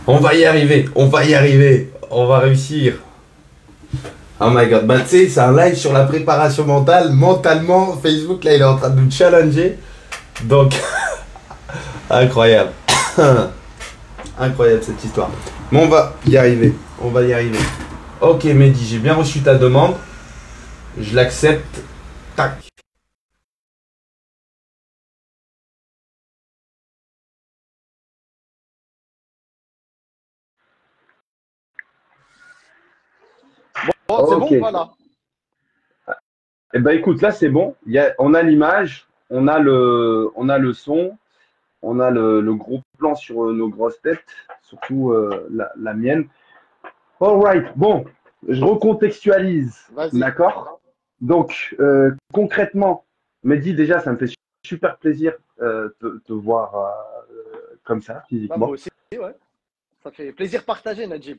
On va y arriver, on va y arriver, on va réussir. Oh my god, bah tu sais, c'est un live sur la préparation mentale. Mentalement, Facebook là, il est en train de nous challenger. Donc, incroyable. Incroyable cette histoire. Mais on va y arriver, on va y arriver. Ok Mehdi, j'ai bien reçu ta demande. Je l'accepte. Tac. Bon, c'est bon Ok. ou pas là? Eh ben écoute, là c'est bon. On a l'image, on a le son, on a le gros plan sur nos grosses têtes, surtout la mienne. All right. Bon, je recontextualise, Vas-y. d'accord? Donc concrètement, Mehdi, déjà, ça me fait super plaisir de te voir comme ça, Bah, moi physiquement. aussi, ouais. Ça fait plaisir partagé, Najib.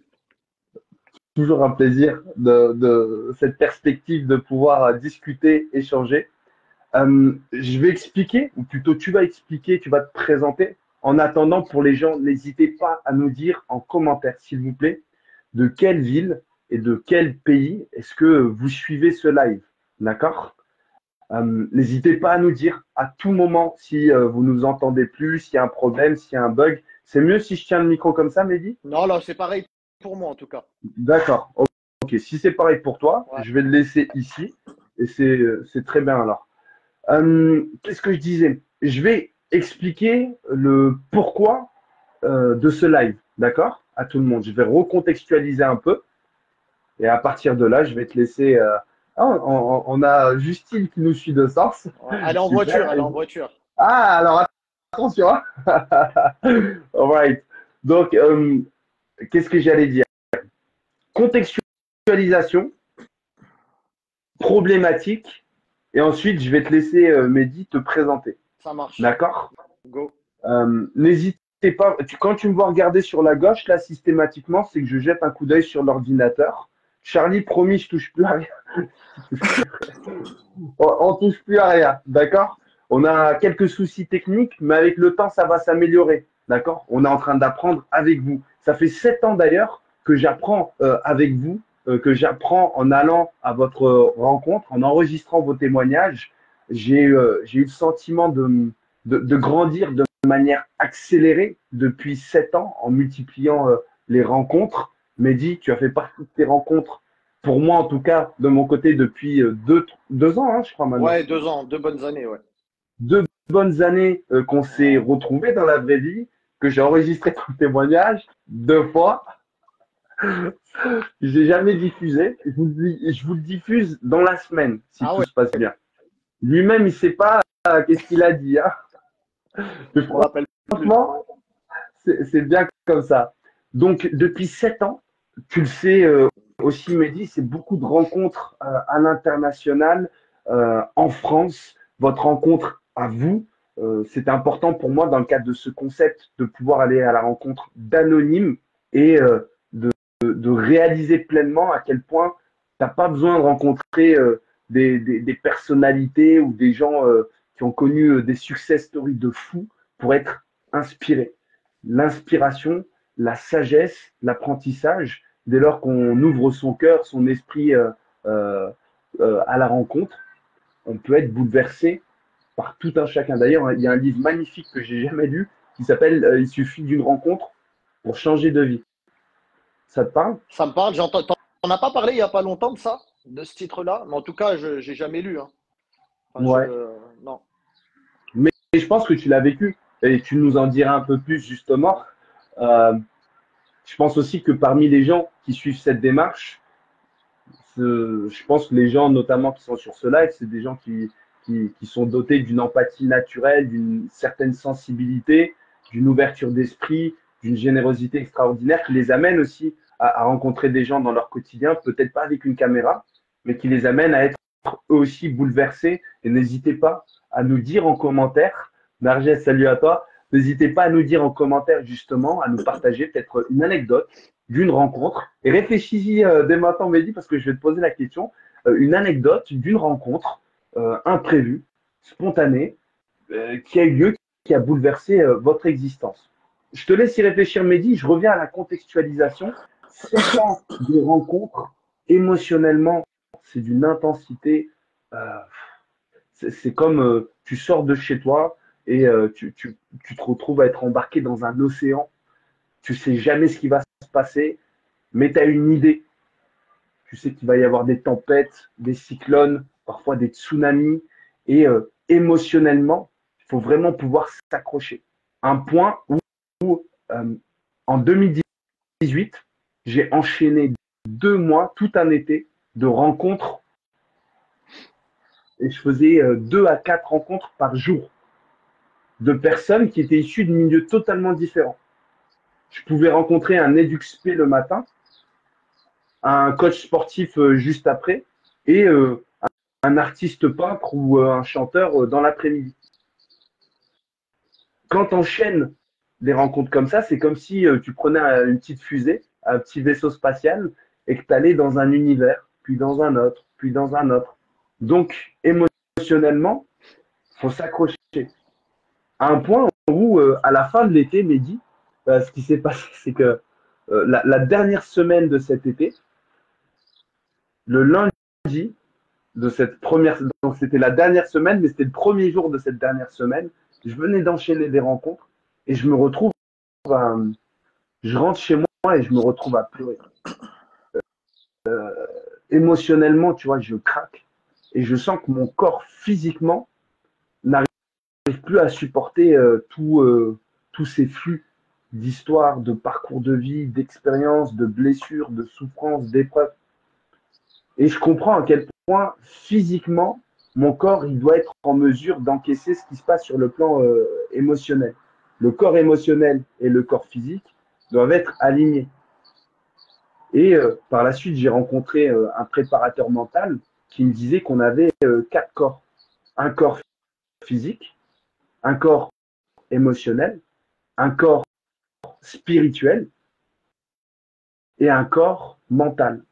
Toujours un plaisir de cette perspective de pouvoir discuter, échanger. Je vais expliquer, ou plutôt tu vas expliquer, tu vas te présenter. En attendant, pour les gens, n'hésitez pas à nous dire en commentaire, s'il vous plaît, de quelle ville et de quel pays est-ce que vous suivez ce live. D'accord? N'hésitez pas à nous dire à tout moment si vous nous entendez plus, s'il y a un problème, s'il y a un bug. C'est mieux si je tiens le micro comme ça, Mehdi? Non, là, c'est pareil pour moi en tout cas. D'accord. Ok, si c'est pareil pour toi, Ouais. je vais le laisser ici. Et c'est très bien alors. Qu'est-ce que je disais? Je vais expliquer le pourquoi de ce live, d'accord? À tout le monde. Je vais recontextualiser un peu et à partir de là, je vais te laisser. Ah, on a Justine qui nous suit de Sens. Ouais. Allez en voiture, Super. allez en voiture. Ah, alors attention, hein. All right. Donc, qu'est-ce que j'allais dire? Contextualisation, problématique, et ensuite, je vais te laisser, Mehdi, te présenter. Ça marche. D'accord? Go. N'hésitez pas, quand tu me vois regarder sur la gauche, là, systématiquement, c'est que je jette un coup d'œil sur l'ordinateur. Charlie, promis, je touche plus à rien. On touche plus à rien, d'accord? On a quelques soucis techniques, mais avec le temps, ça va s'améliorer, d'accord? On est en train d'apprendre avec vous. Ça fait 7 ans d'ailleurs que j'apprends avec vous, que j'apprends en allant à votre rencontre, en enregistrant vos témoignages. J'ai eu le sentiment de grandir de manière accélérée depuis 7 ans en multipliant les rencontres. Mehdi, tu as fait partie de ces rencontres pour moi, en tout cas, de mon côté, depuis 2 ans, hein, je crois maintenant. Ouais, 2 ans, 2 bonnes années, ouais. 2 bonnes années qu'on s'est Ouais. retrouvés dans la vraie vie, que j'ai enregistré ton témoignage 2 fois. J'ai jamais diffusé. Je vous le diffuse dans la semaine, si Ah tout ouais, se passe bien. Lui-même, il ne sait pas qu'est-ce qu'il a dit, hein. Mais je me rappelle plus. franchement, c'est bien comme ça. Donc, depuis 7 ans, tu le sais aussi, Mehdi, c'est beaucoup de rencontres à l'international, en France. Votre rencontre à vous, c'était important pour moi dans le cadre de ce concept de pouvoir aller à la rencontre d'anonymes et de réaliser pleinement à quel point tu n'as pas besoin de rencontrer des personnalités ou des gens qui ont connu des success stories de fous pour être inspiré. L'inspiration, la sagesse, l'apprentissage, dès lors qu'on ouvre son cœur, son esprit euh, à la rencontre, on peut être bouleversé par tout un chacun. D'ailleurs, il y a un livre magnifique que j'ai jamais lu qui s'appelle Il suffit d'une rencontre pour changer de vie. Ça te parle? Ça me parle, j'entends. T'en as pas parlé il y a pas longtemps de ça, de ce titre-là, mais en tout cas, je j'ai jamais lu, hein. Enfin, Ouais. non. Mais je pense que tu l'as vécu et tu nous en diras un peu plus justement. Euh, je pense aussi que parmi les gens qui suivent cette démarche, je pense que les gens, notamment qui sont sur ce live, c'est des gens qui sont dotés d'une empathie naturelle, d'une certaine sensibilité, d'une ouverture d'esprit, d'une générosité extraordinaire qui les amène aussi à rencontrer des gens dans leur quotidien, peut-être pas avec une caméra, mais qui les amène à être eux aussi bouleversés. Et n'hésitez pas à nous dire en commentaire, Narges, salut à toi, n'hésitez pas à nous dire en commentaire justement, à nous partager peut-être une anecdote d'une rencontre. Et réfléchis-y dès maintenant, Mehdi, parce que je vais te poser la question. Une anecdote d'une rencontre imprévue, spontanée, qui a eu lieu, qui a bouleversé votre existence. je te laisse y réfléchir, Mehdi. Je reviens à la contextualisation. 7 ans de rencontres, émotionnellement, c'est d'une intensité. euh, c'est comme tu sors de chez toi et tu te retrouves à être embarqué dans un océan. Tu sais jamais ce qui va se passer, mais tu as une idée. Tu sais qu'il va y avoir des tempêtes, des cyclones, parfois des tsunamis. Et émotionnellement, il faut vraiment pouvoir s'accrocher. Un point où euh, en 2018, j'ai enchaîné 2 mois, tout un été de rencontres et je faisais 2 à 4 rencontres par jour de personnes qui étaient issues de milieux totalement différents. Je pouvais rencontrer un EduxP le matin, un coach sportif juste après et un artiste peintre ou un chanteur dans l'après-midi. Quand tu enchaînes des rencontres comme ça, c'est comme si tu prenais une petite fusée, un petit vaisseau spatial et que tu allais dans un univers, puis dans un autre, puis dans un autre. Donc, émotionnellement, il faut s'accrocher. À un point où, à la fin de l'été, Mehdi, ce qui s'est passé, c'est que la dernière semaine de cet été, le lundi de cette première, donc c'était la dernière semaine, mais c'était le premier jour de cette dernière semaine, je venais d'enchaîner des rencontres et je me retrouve, je rentre chez moi et je me retrouve à pleurer. Émotionnellement, tu vois, je craque et je sens que mon corps physiquement n'arrive plus à supporter tous ces flux d'histoires, de parcours de vie, d'expériences, de blessures, de souffrances, d'épreuves. Et je comprends à quel point physiquement, mon corps, il doit être en mesure d'encaisser ce qui se passe sur le plan émotionnel. Le corps émotionnel et le corps physique doivent être alignés. Et par la suite, j'ai rencontré un préparateur mental qui me disait qu'on avait 4 corps. Un corps physique, un corps émotionnel, un corps spirituel et un corps mental.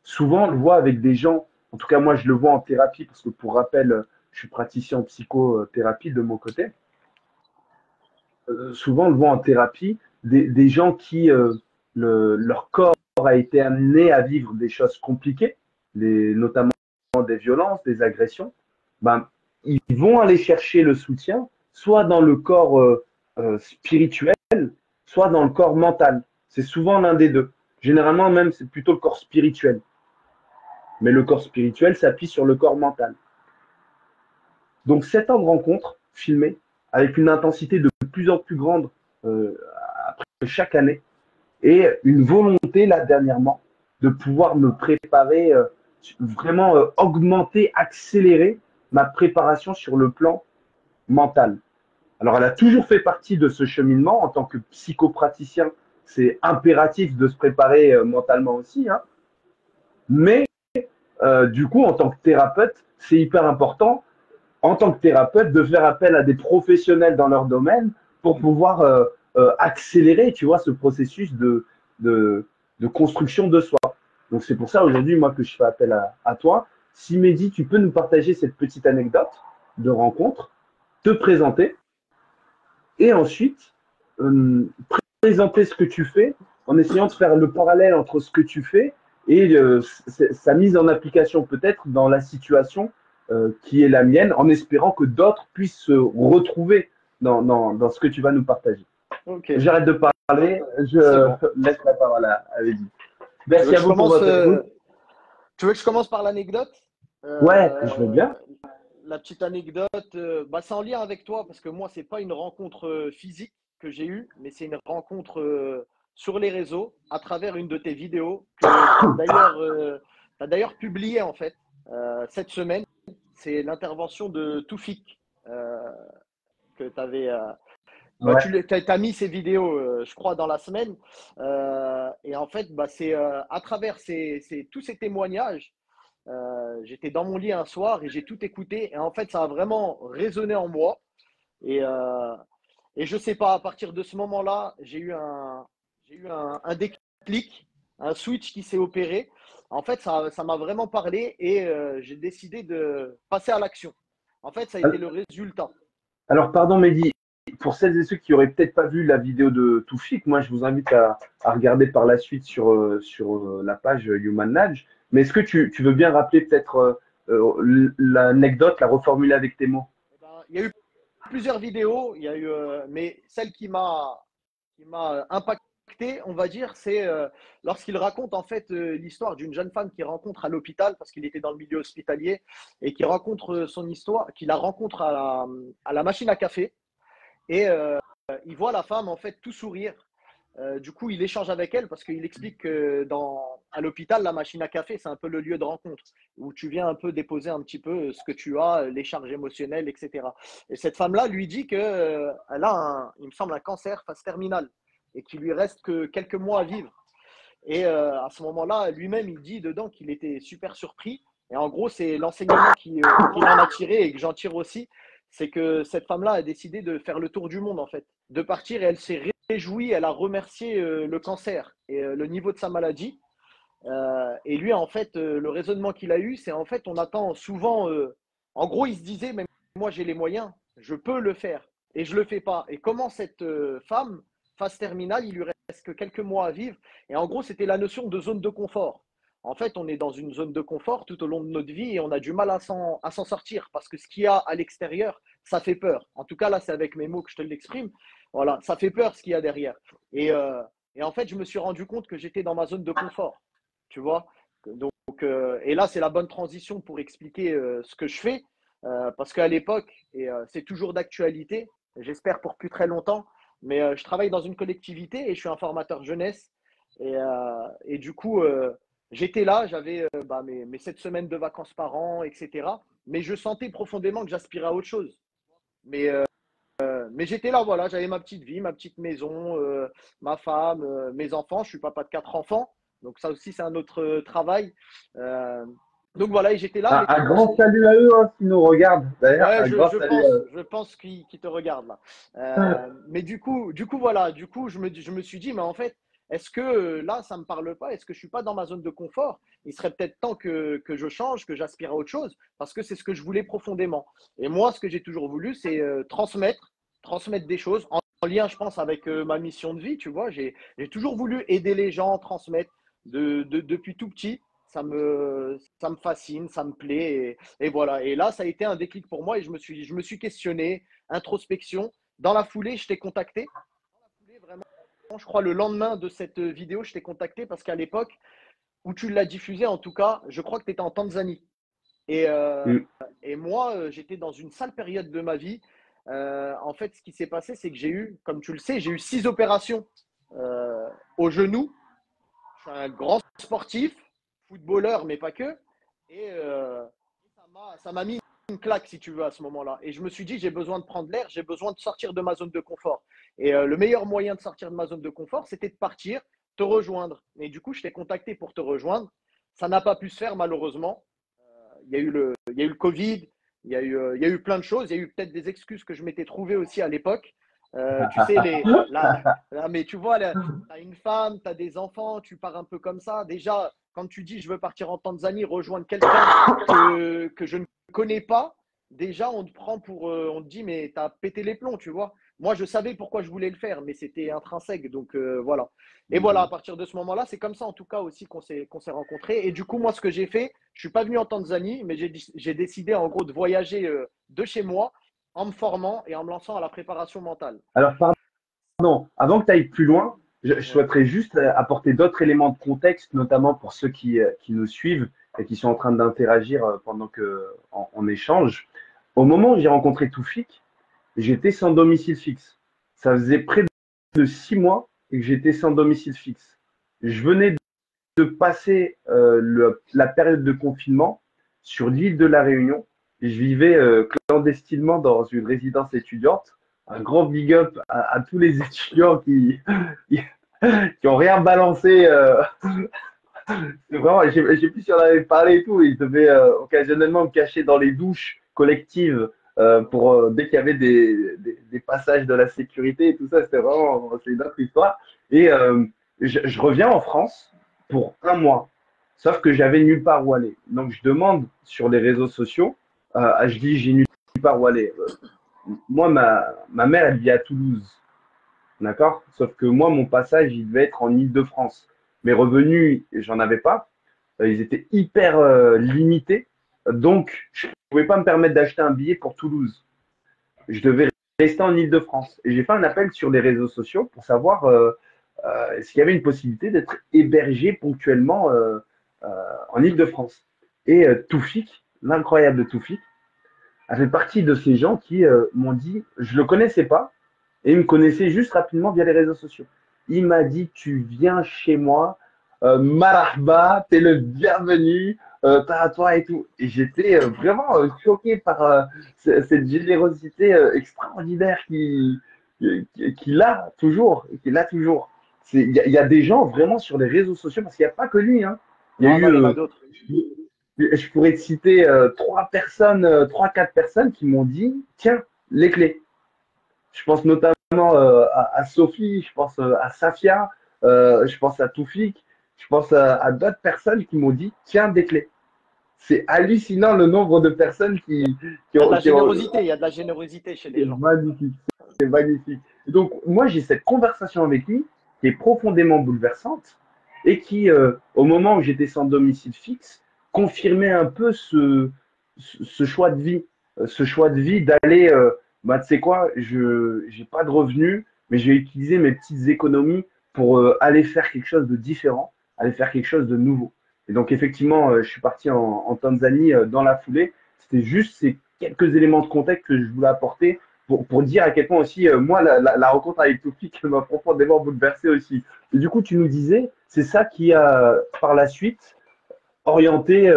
Souvent, on le voit avec des gens, en tout cas moi je le vois en thérapie, parce que pour rappel, je suis praticien en psychothérapie de mon côté. Souvent, on le voit en thérapie, des gens qui, leur corps a été amené à vivre des choses compliquées, notamment des violences, des agressions. Ben, ils vont aller chercher le soutien, soit dans le corps spirituel, soit dans le corps mental. C'est souvent l'un des deux. Généralement, même, c'est plutôt le corps spirituel. Mais le corps spirituel s'appuie sur le corps mental. Donc, 7 ans de rencontres filmées avec une intensité de plus en plus grande après chaque année et une volonté, là, dernièrement, de pouvoir me préparer, vraiment augmenter, accélérer ma préparation sur le plan mental. Alors, elle a toujours fait partie de ce cheminement en tant que psychopraticien. C'est impératif de se préparer mentalement aussi, hein. Mais du coup, en tant que thérapeute, c'est hyper important, en tant que thérapeute, de faire appel à des professionnels dans leur domaine pour pouvoir accélérer, tu vois, ce processus de, de construction de soi. Donc, c'est pour ça aujourd'hui, moi, que je fais appel à toi. Si Mehdi, tu peux nous partager cette petite anecdote de rencontre, te présenter et ensuite présenter ce que tu fais en essayant de faire le parallèle entre ce que tu fais et sa mise en application peut-être dans la situation qui est la mienne, en espérant que d'autres puissent se retrouver dans ce que tu vas nous partager. Ok. J'arrête de parler, je bon. laisse la parole à Mehdi. Merci à vous pour votre écoute. Tu veux que je commence par l'anecdote? Ouais, je veux bien. La petite anecdote, c'est en lien avec toi parce que moi, c'est pas une rencontre physique que j'ai eue, mais c'est une rencontre sur les réseaux à travers une de tes vidéos que tu as d'ailleurs publié en fait cette semaine. C'est l'intervention de Toufik que tu avais. Ouais. Tu as mis ces vidéos, je crois, dans la semaine. Et en fait, c'est à travers tous ces témoignages. J'étais dans mon lit un soir et j'ai tout écouté. Et en fait, ça a vraiment résonné en moi. Et je sais pas, à partir de ce moment-là, j'ai eu un déclic, un switch qui s'est opéré. En fait, ça m'a vraiment parlé et j'ai décidé de passer à l'action. En fait, ça a été le résultat. Alors, pardon, Mehdi, pour celles et ceux qui auraient peut-être pas vu la vidéo de Toufik, moi je vous invite à regarder par la suite sur la page Human Nudge. Mais est-ce que tu veux bien rappeler peut-être l'anecdote, la reformuler avec tes mots? Eh ben, il y a eu plusieurs vidéos, il y a eu, mais celle qui m'a impacté, on va dire, c'est lorsqu'il raconte en fait l'histoire d'une jeune femme qu'il rencontre à l'hôpital parce qu'il était dans le milieu hospitalier et qui rencontre son histoire, qui la rencontre à la machine à café et il voit la femme en fait tout sourire. Du coup, il échange avec elle parce qu'il explique que à l'hôpital, la machine à café, c'est un peu le lieu de rencontre où tu viens un peu déposer un petit peu ce que tu as, les charges émotionnelles, etc. Et cette femme-là lui dit qu'elle a, il me semble, un cancer phase terminale et qu'il lui reste que quelques mois à vivre. Et à ce moment-là, lui-même, il dit dedans qu'il était super surpris. Et en gros, c'est l'enseignement qu'il en a tiré et que j'en tire aussi, c'est que cette femme-là a décidé de faire le tour du monde, en fait, de partir et elle s'est réjouie, elle a remercié le cancer et le niveau de sa maladie. Et lui, en fait, le raisonnement qu'il a eu, c'est en fait, on attend souvent, en gros, il se disait, même moi j'ai les moyens, je peux le faire et je le fais pas. Et comment cette femme, phase terminale, il lui reste que quelques mois à vivre. Et en gros, c'était la notion de zone de confort. En fait, on est dans une zone de confort tout au long de notre vie et on a du mal à s'en sortir parce que ce qu'il y a à l'extérieur, ça fait peur. En tout cas, là, c'est avec mes mots que je te l'exprime. Voilà, ça fait peur ce qu'il y a derrière. Et en fait, je me suis rendu compte que j'étais dans ma zone de confort. Tu vois? Donc, et là, c'est la bonne transition pour expliquer ce que je fais. Parce qu'à l'époque, et c'est toujours d'actualité, j'espère pour plus très longtemps, mais je travaille dans une collectivité et je suis un formateur jeunesse. Et du coup, j'étais là, j'avais mes 7 semaines de vacances par an, etc. Mais je sentais profondément que j'aspirais à autre chose. Mais j'étais là, voilà, j'avais ma petite vie, ma petite maison, ma femme, mes enfants. Je suis papa de 4 enfants, donc ça aussi c'est un autre travail. Euh, donc voilà, et j'étais là, mais Un comment grand salut à eux hein, qui nous regardent. D'ailleurs, ouais, un je, grand je salut pense, à eux. je pense qu'il te regarde là. Mais du coup voilà, du coup je me suis dit, mais en fait, est-ce que là ça me parle pas? Est-ce que je suis pas dans ma zone de confort? Il serait peut-être temps que je change, que j'aspire à autre chose, parce que c'est ce que je voulais profondément. Et moi, ce que j'ai toujours voulu, c'est transmettre des choses en lien, je pense, avec ma mission de vie. Tu vois, j'ai toujours voulu aider les gens, transmettre depuis tout petit. Ça me fascine, ça me plaît. Et voilà. Et là, ça a été un déclic pour moi et je me suis questionné, introspection. Dans la foulée, je t'ai contacté. Dans la foulée, vraiment, je crois le lendemain de cette vidéo, je t'ai contacté parce qu'à l'époque où tu l'as diffusée, en tout cas, je crois que tu étais en Tanzanie. Et, Mm. et moi, j'étais dans une sale période de ma vie. En fait, ce qui s'est passé, c'est que j'ai eu, comme tu le sais, j'ai eu 6 opérations euh, au genou. Je suis un grand sportif, footballeur, mais pas que. Et ça m'a mis une claque, si tu veux, à ce moment-là. Et je me suis dit, j'ai besoin de prendre l'air, j'ai besoin de sortir de ma zone de confort. Et le meilleur moyen de sortir de ma zone de confort, c'était de partir, te rejoindre. Et du coup, je t'ai contacté pour te rejoindre. Ça n'a pas pu se faire, malheureusement. Il y a eu le Covid, il y a eu plein de choses. Il y a eu peut-être des excuses que je m'étais trouvé aussi à l'époque. Tu sais, mais tu vois, tu as une femme, tu as des enfants, tu pars un peu comme ça. Déjà, quand tu dis je veux partir en Tanzanie, rejoindre quelqu'un que je ne connais pas, déjà on te prend on te dit mais tu as pété les plombs, tu vois. Moi, je savais pourquoi je voulais le faire, mais c'était intrinsèque. Donc voilà. Et voilà, à partir de ce moment-là, c'est comme ça en tout cas aussi qu'on s'est rencontrés. Et du coup, moi, ce que j'ai fait, je suis pas venu en Tanzanie, mais j'ai décidé en gros de voyager de chez moi en me formant et en me lançant à la préparation mentale. Alors, pardon, avant que tu ailles plus loin, je Ouais. souhaiterais juste apporter d'autres éléments de contexte, notamment pour ceux qui nous suivent et qui sont en train d'interagir pendant on échange. Au moment où j'ai rencontré Toufik, j'étais sans domicile fixe. Ça faisait près de 6 mois et que j'étais sans domicile fixe. Je venais de passer la période de confinement sur l'île de la Réunion. Je vivais clandestinement dans une résidence étudiante. Un grand big up à tous les étudiants qui, qui ont rien balancé. C'est vraiment, je sais plus si on avait parlé et tout. Ils devaient occasionnellement me cacher dans les douches collectives dès qu'il y avait des passages de la sécurité et tout ça. C'est une autre histoire. Et je reviens en France pour un mois. Sauf que j'avais nulle part où aller. Donc je demande sur les réseaux sociaux, je dis j'ai nulle part où aller. moi, ma mère, elle vit à Toulouse. D'accord? Sauf que moi, mon passage, il devait être en Île-de-France. Mes revenus, j'en avais pas. Ils étaient hyper limités. Donc, je ne pouvais pas me permettre d'acheter un billet pour Toulouse. Je devais rester en Île-de-France. Et j'ai fait un appel sur les réseaux sociaux pour savoir s'il y avait une possibilité d'être hébergé ponctuellement euh, en Île-de-France. Et Toufik, l'incroyable Toufik, a fait partie de ces gens qui m'ont dit, je le connaissais pas, et il me connaissait juste rapidement via les réseaux sociaux. Il m'a dit, tu viens chez moi, marhaba, t'es le bienvenu, t'as à toi et tout. Et j'étais vraiment choqué par cette générosité extraordinaire qu'il a toujours, qu'il a toujours. Il y a des gens vraiment sur les réseaux sociaux, parce qu'il n'y a pas que lui, hein. Il y a Non, eu, non, il y en a d'autres. je pourrais te citer trois personnes, trois, quatre personnes qui m'ont dit, tiens, les clés. Je pense notamment à Sophie, je pense à Safia, je pense à Toufik, je pense à d'autres personnes qui m'ont dit, tiens, des clés. C'est hallucinant le nombre de personnes Il y a de la qui ont. générosité, il y a de la générosité chez les C'est gens. magnifique, c'est magnifique. Donc, moi, j'ai cette conversation avec lui qui est profondément bouleversante et qui, au moment où j'étais sans domicile fixe, confirmait un peu ce choix de vie. Ce choix de vie d'aller, bah, tu sais quoi, je n'ai pas de revenus, mais je vais utiliser mes petites économies pour aller faire quelque chose de différent, aller faire quelque chose de nouveau. Et donc, effectivement, je suis parti en Tanzanie dans la foulée. C'était juste ces quelques éléments de contexte que je voulais apporter pour dire à quel point aussi, moi, la rencontre avec Toufik m'a profondément bouleversé aussi. Et du coup, tu nous disais, c'est ça qui a, par la suite, orienté,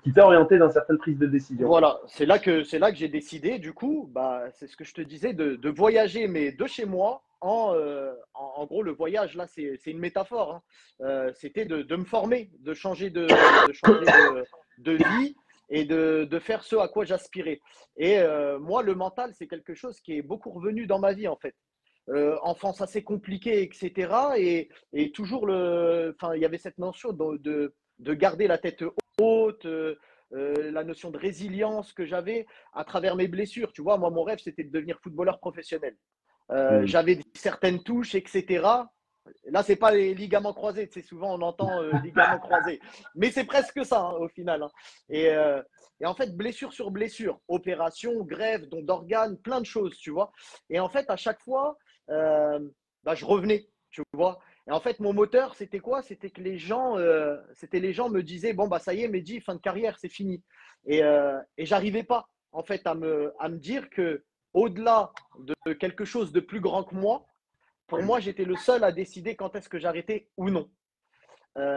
qui t'a orienté dans certaines prises de décision. Voilà, c'est là que j'ai décidé, du coup, bah, c'est ce que je te disais, de voyager, mais de chez moi. En gros, le voyage, là, c'est une métaphore, hein. C'était de me former, de changer de vie et de faire ce à quoi j'aspirais. Et moi, le mental, c'est quelque chose qui est beaucoup revenu dans ma vie, en fait. Enfance assez compliquée, etc. Et toujours, enfin, il y avait cette notion de garder la tête haute, la notion de résilience que j'avais à travers mes blessures. Tu vois, moi, mon rêve, c'était de devenir footballeur professionnel. Mm. J'avais certaines touches, etc. Là, c'est pas les ligaments croisés. Tu sais, souvent, on entend ligaments croisés. Mais c'est presque ça, hein, au final, hein. Et, euh, et en fait, blessure sur blessure, opération, grève, don d'organes, plein de choses, tu vois. Et en fait, à chaque fois, euh, bah, je revenais, tu vois. Et en fait, mon moteur, c'était quoi? C'était que les gens me disaient, bon, bah, ça y est, Mehdi, fin de carrière, c'est fini. Et j'arrivais pas, en fait, à me dire que au-delà de quelque chose de plus grand que moi, pour moi, j'étais le seul à décider quand est-ce que j'arrêtais ou non.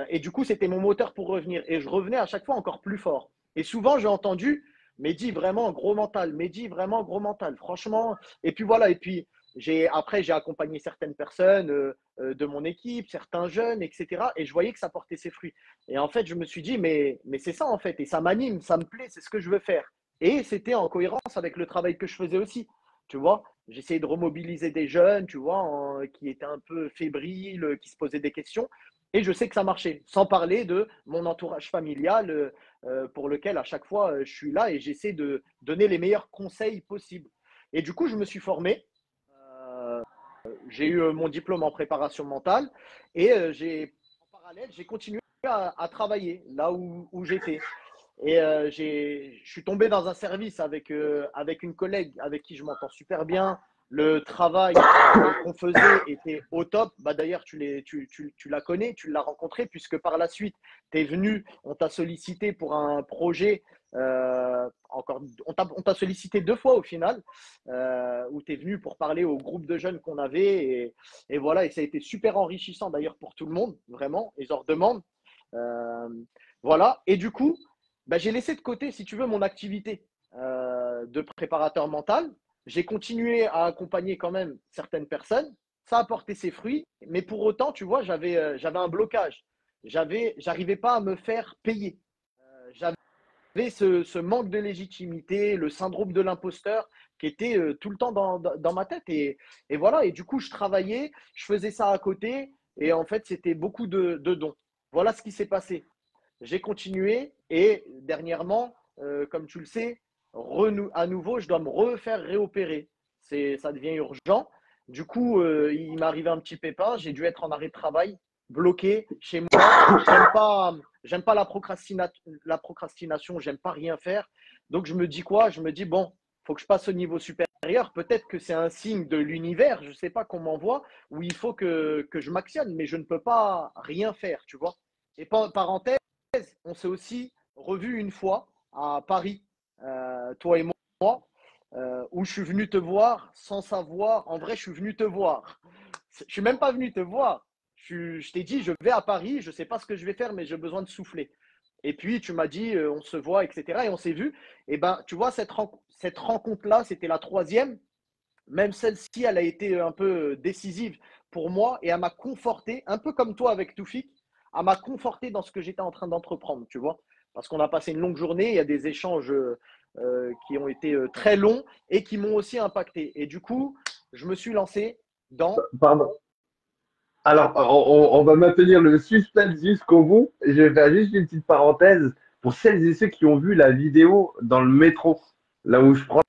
Et du coup, c'était mon moteur pour revenir. Et je revenais à chaque fois encore plus fort. Et souvent, j'ai entendu, Mehdi, vraiment gros mental. Mehdi, vraiment gros mental. Franchement. Et puis voilà. Et puis, après, j'ai accompagné certaines personnes de mon équipe, certains jeunes, etc. Et je voyais que ça portait ses fruits. Et en fait, je me suis dit, mais c'est ça, en fait. Et ça m'anime, ça me plaît, c'est ce que je veux faire. Et c'était en cohérence avec le travail que je faisais aussi. Tu vois, j'essayais de remobiliser des jeunes, tu vois, qui étaient un peu fébriles, qui se posaient des questions. Et je sais que ça marchait, sans parler de mon entourage familial pour lequel à chaque fois je suis là et j'essaie de donner les meilleurs conseils possibles. Et du coup, je me suis formé. Euh, j'ai eu mon diplôme en préparation mentale et en parallèle, j'ai continué à travailler là où j'étais. Et je suis tombé dans un service avec une collègue avec qui je m'entends super bien. Le travail qu'on faisait était au top. Bah, d'ailleurs, tu la connais, tu l'as rencontré, puisque par la suite, tu es venu, on t'a sollicité pour un projet. On t'a sollicité deux fois au final, où tu es venu pour parler au groupe de jeunes qu'on avait. Et voilà, et ça a été super enrichissant d'ailleurs pour tout le monde, vraiment. Ils en redemandent. Euh, voilà. Et du coup, bah, j'ai laissé de côté, si tu veux, mon activité de préparateur mental. J'ai continué à accompagner quand même certaines personnes. Ça a porté ses fruits, mais pour autant, tu vois, j'avais un blocage. J'arrivais pas à me faire payer. J'avais ce manque de légitimité, le syndrome de l'imposteur qui était tout le temps dans ma tête. Et voilà, et du coup, je travaillais, je faisais ça à côté, et en fait, c'était beaucoup de dons. Voilà ce qui s'est passé. J'ai continué et dernièrement, comme tu le sais, à nouveau, je dois me refaire réopérer. Ça devient urgent. Du coup, il m'est arrivé un petit pépin. J'ai dû être en arrêt de travail, bloqué chez moi. J'aime pas la procrastination. J'aime pas rien faire. Donc, je me dis quoi? Je me dis, bon, faut que je passe au niveau supérieur. Peut-être que c'est un signe de l'univers, je sais pas qu'on m'envoie, où il faut que je m'actionne, mais je ne peux pas rien faire, tu vois. Et parenthèse, on s'est aussi revu une fois à Paris, toi et moi, où je suis venu te voir sans savoir. En vrai, je suis venu te voir. Je suis même pas venu te voir. Je t'ai dit, je vais à Paris, je sais pas ce que je vais faire, mais j'ai besoin de souffler. Et puis, tu m'as dit, on se voit, etc. Et on s'est vu. Et ben, tu vois, cette rencontre-là, c'était la troisième. Même celle-ci, elle a été un peu décisive pour moi et elle m'a conforté, un peu comme toi avec Toufik, elle m'a conforté dans ce que j'étais en train d'entreprendre, tu vois. Parce qu'on a passé une longue journée, il y a des échanges qui ont été très longs et qui m'ont aussi impacté. Et du coup, je me suis lancé dans… Pardon. Alors, on va maintenir le suspense jusqu'au bout. Je vais faire juste une petite parenthèse pour celles et ceux qui ont vu la vidéo dans le métro, là où je prends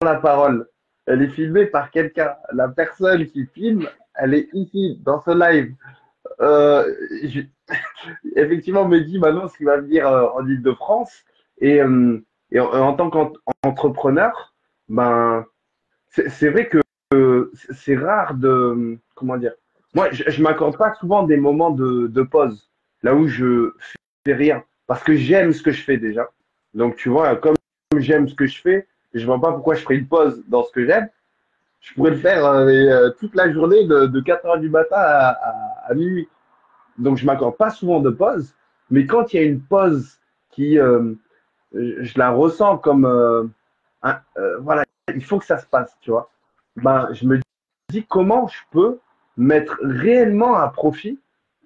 la parole. Elle est filmée par quelqu'un. La personne qui filme, elle est ici, dans ce live. Euh, je- Effectivement, Mehdi, maintenant, ce qu'il va venir en Île-de-France. Et en tant qu'entrepreneur, ben, c'est vrai que c'est rare de, comment dire, moi, je m'accorde pas souvent des moments de pause, là où je fais rien, parce que j'aime ce que je fais déjà. Donc, tu vois, comme j'aime ce que je fais, je vois pas pourquoi je ferais une pause dans ce que j'aime. Je pourrais le faire toute la journée de 4 heures du matin à minuit. Donc, je m'accorde pas souvent de pause, mais quand il y a une pause qui, je la ressens comme, voilà, il faut que ça se passe, tu vois. Ben, je me dis comment je peux mettre réellement à profit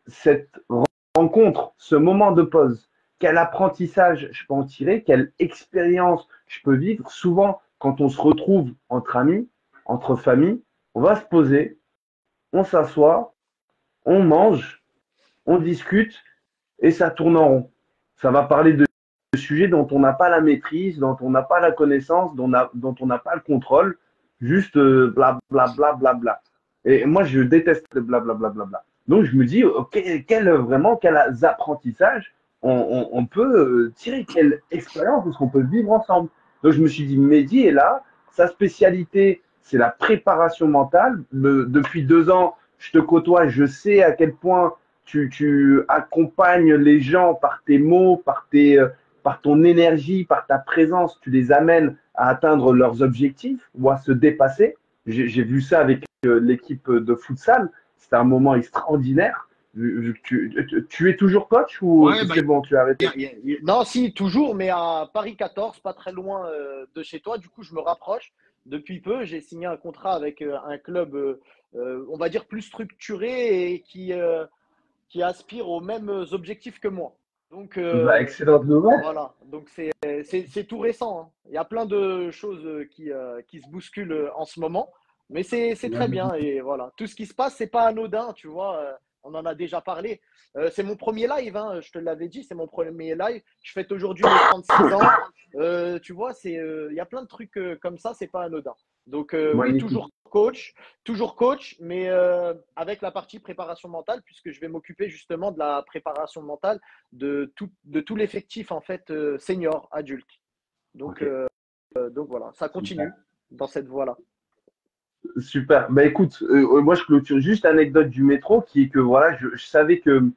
cette rencontre, ce moment de pause. Quel apprentissage je peux en tirer, quelle expérience je peux vivre. Souvent, quand on se retrouve entre amis, entre familles, on va se poser, on s'assoit, on mange, on discute et ça tourne en rond. Ça va parler de sujets dont on n'a pas la maîtrise, dont on n'a pas la connaissance, dont on n'a pas le contrôle, juste bla bla bla bla bla. Et moi, je déteste le bla bla bla bla bla. Donc, je me dis, ok, vraiment, quels apprentissages on peut tirer, quelle expérience est-ce qu'on peut vivre ensemble. Donc, je me suis dit, Mehdi est là, sa spécialité, c'est la préparation mentale. Depuis 2 ans, je te côtoie, je sais à quel point tu accompagnes les gens par tes mots, par ton énergie, par ta présence, tu les amènes à atteindre leurs objectifs ou à se dépasser. J'ai vu ça avec l'équipe de futsal. C'était un moment extraordinaire. Tu es toujours coach ou Ouais, bah, c'est bon, tu as arrêté? non, si, toujours, mais à Paris 14, pas très loin de chez toi. Du coup, je me rapproche. Depuis peu, j'ai signé un contrat avec un club, on va dire, plus structuré et qui aspire aux mêmes objectifs que moi. Donc, Bah, excellente nouvelle. voilà. Donc, c'est tout récent, hein. Il y a plein de choses qui se bousculent en ce moment, mais c'est très bien. Et voilà. Tout ce qui se passe, c'est pas anodin, tu vois. On en a déjà parlé. C'est mon premier live, hein, je te l'avais dit, c'est mon premier live. Je fête aujourd'hui mes 36 ans. Tu vois, il y a plein de trucs comme ça, c'est pas anodin. Donc, oui, Magnifique. toujours coach, mais avec la partie préparation mentale, puisque je vais m'occuper justement de la préparation mentale de tout l'effectif en fait senior, adulte. Donc, Ok, donc voilà, ça super. continue dans cette voie-là. Super. Bah écoute, moi je clôture juste l'anecdote du métro qui est que voilà, je savais que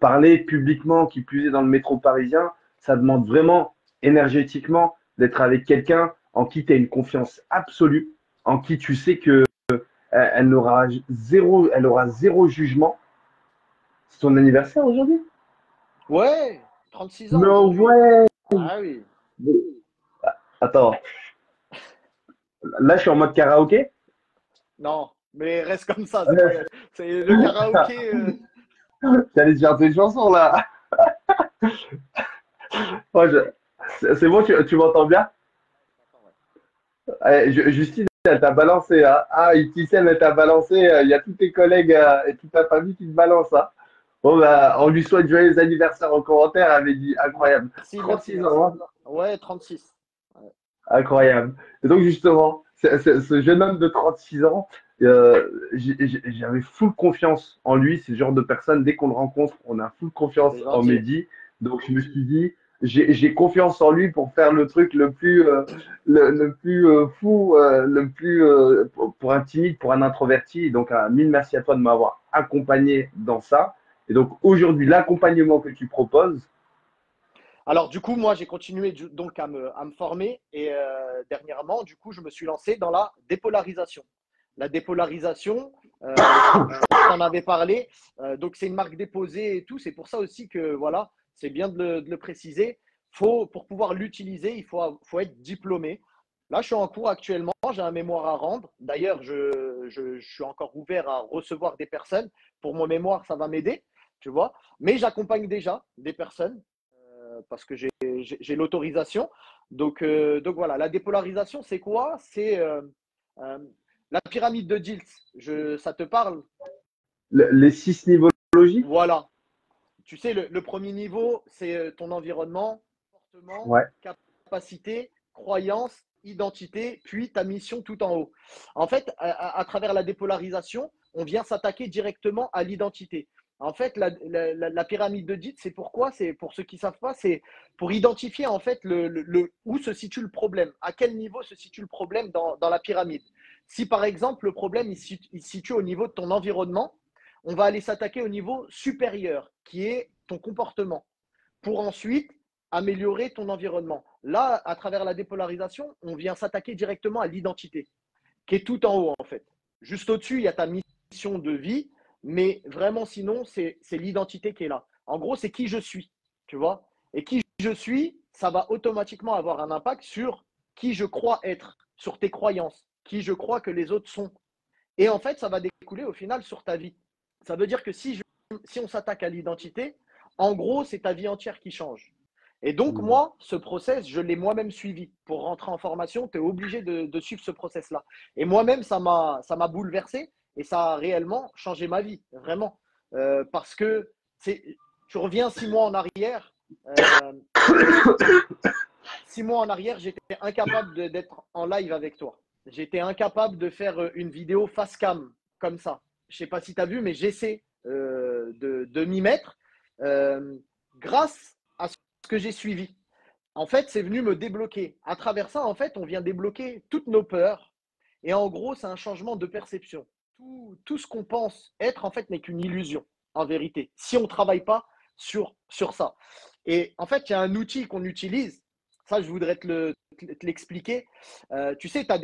parler publiquement, qui plus est dans le métro parisien, ça demande vraiment énergétiquement d'être avec quelqu'un en qui tu as une confiance absolue, en qui tu sais que elle aura zéro jugement. C'est ton anniversaire aujourd'hui? Ouais, 36 ans No aujourd'hui. way! Ah oui. Attends, là je suis en mode karaoké. Non, mais reste comme ça. C'est le karaoké. T'allais dire tes chansons là. Ouais, c'est bon, tu m'entends bien? Justine, elle t'a balancé. Hein. Ah, Etienne, elle t'a balancé. Il y a tous tes collègues et toute ta famille qui te balancent. Hein. Bon, bah, on lui souhaite joyeux anniversaire en commentaire. Elle avait dit incroyable. Merci, merci, 36 merci. ans. Hein. Ouais, 36. Ouais. Incroyable. Et donc, justement, ce jeune homme de 36 ans, j'avais full confiance en lui. C'est le genre de personne, dès qu'on le rencontre, on a full confiance C'est en gentil. Mehdi. Donc, je me suis dit, j'ai confiance en lui pour faire le truc le plus fou, pour un timide, pour un introverti. Donc, mille merci à toi de m'avoir accompagné dans ça. Et donc, aujourd'hui, l'accompagnement que tu proposes, Alors, du coup, moi, j'ai continué donc à me former et dernièrement, du coup, je me suis lancé dans la dépolarisation. La dépolarisation, je t'en avais parlé, donc c'est une marque déposée et tout. C'est pour ça aussi que, voilà, c'est bien de le préciser. Pour pouvoir l'utiliser, il faut être diplômé. Là, je suis en cours actuellement, j'ai un mémoire à rendre. D'ailleurs, je suis encore ouvert à recevoir des personnes. Pour mon mémoire, ça va m'aider, tu vois. Mais j'accompagne déjà des personnes parce que j'ai l'autorisation. Donc voilà, la dépolarisation, c'est quoi? C'est euh, la pyramide de Diels. Ça te parle? les 6 nivologies. Voilà. Tu sais, le premier niveau, c'est ton environnement, comportement, Ouais. capacité, croyance, identité, puis ta mission tout en haut. En fait, à travers la dépolarisation, on vient s'attaquer directement à l'identité. En fait, la pyramide de Dietz, c'est pourquoi? C'est pour ceux qui ne savent pas, c'est pour identifier en fait où se situe le problème, à quel niveau se situe le problème dans la pyramide. Si par exemple le problème il se situe au niveau de ton environnement, on va aller s'attaquer au niveau supérieur, qui est ton comportement, pour ensuite améliorer ton environnement. Là, à travers la dépolarisation, on vient s'attaquer directement à l'identité, qui est tout en haut en fait. Juste au-dessus, il y a ta mission de vie, mais vraiment sinon, c'est l'identité qui est là. En gros, c'est qui je suis, tu vois. Et qui je suis, ça va automatiquement avoir un impact sur qui je crois être, sur tes croyances, qui je crois que les autres sont. Et en fait, ça va découler au final sur ta vie. Ça veut dire que si on s'attaque à l'identité, en gros, c'est ta vie entière qui change. Et donc, Hmm. moi, ce process, je l'ai moi-même suivi. Pour rentrer en formation, tu es obligé de suivre ce process-là. Et moi-même, ça m'a bouleversé et ça a réellement changé ma vie, vraiment. Parce que tu reviens 6 mois en arrière. euh, 6 mois en arrière, j'étais incapable d'être en live avec toi. J'étais incapable de faire une vidéo face cam comme ça. Je ne sais pas si tu as vu, mais j'essaie de m'y mettre euh, grâce à ce que j'ai suivi. En fait, c'est venu me débloquer. À travers ça, en fait, on vient débloquer toutes nos peurs. Et en gros, c'est un changement de perception. Tout ce qu'on pense être, en fait, n'est qu'une illusion, en vérité, si on ne travaille pas sur ça. Et en fait, il y a un outil qu'on utilise. Ça, je voudrais te l'expliquer. Tu sais, tu as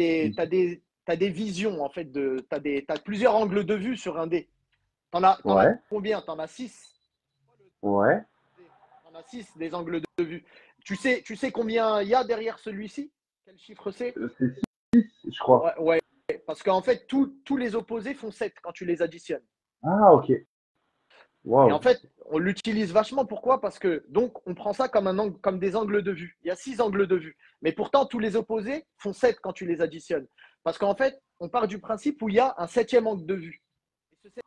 des visions, en fait. T'as plusieurs angles de vue sur un dé. T'en as Ouais. combien? T'en as 6. Ouais. T'en as 6 des angles de vue. Tu sais combien il y a derrière celui-ci? Quel chiffre c'est? C'est 6, je crois. Ouais, ouais. Parce qu'en fait, tous les opposés font 7 quand tu les additionnes. Ah, ok. Et en Waouh. fait, on l'utilise vachement. Pourquoi? Parce que donc, on prend ça comme des angles de vue. Il y a 6 angles de vue. Mais pourtant, tous les opposés font 7 quand tu les additionnes. Parce qu'en fait, on part du principe où il y a un septième angle de vue. Et ce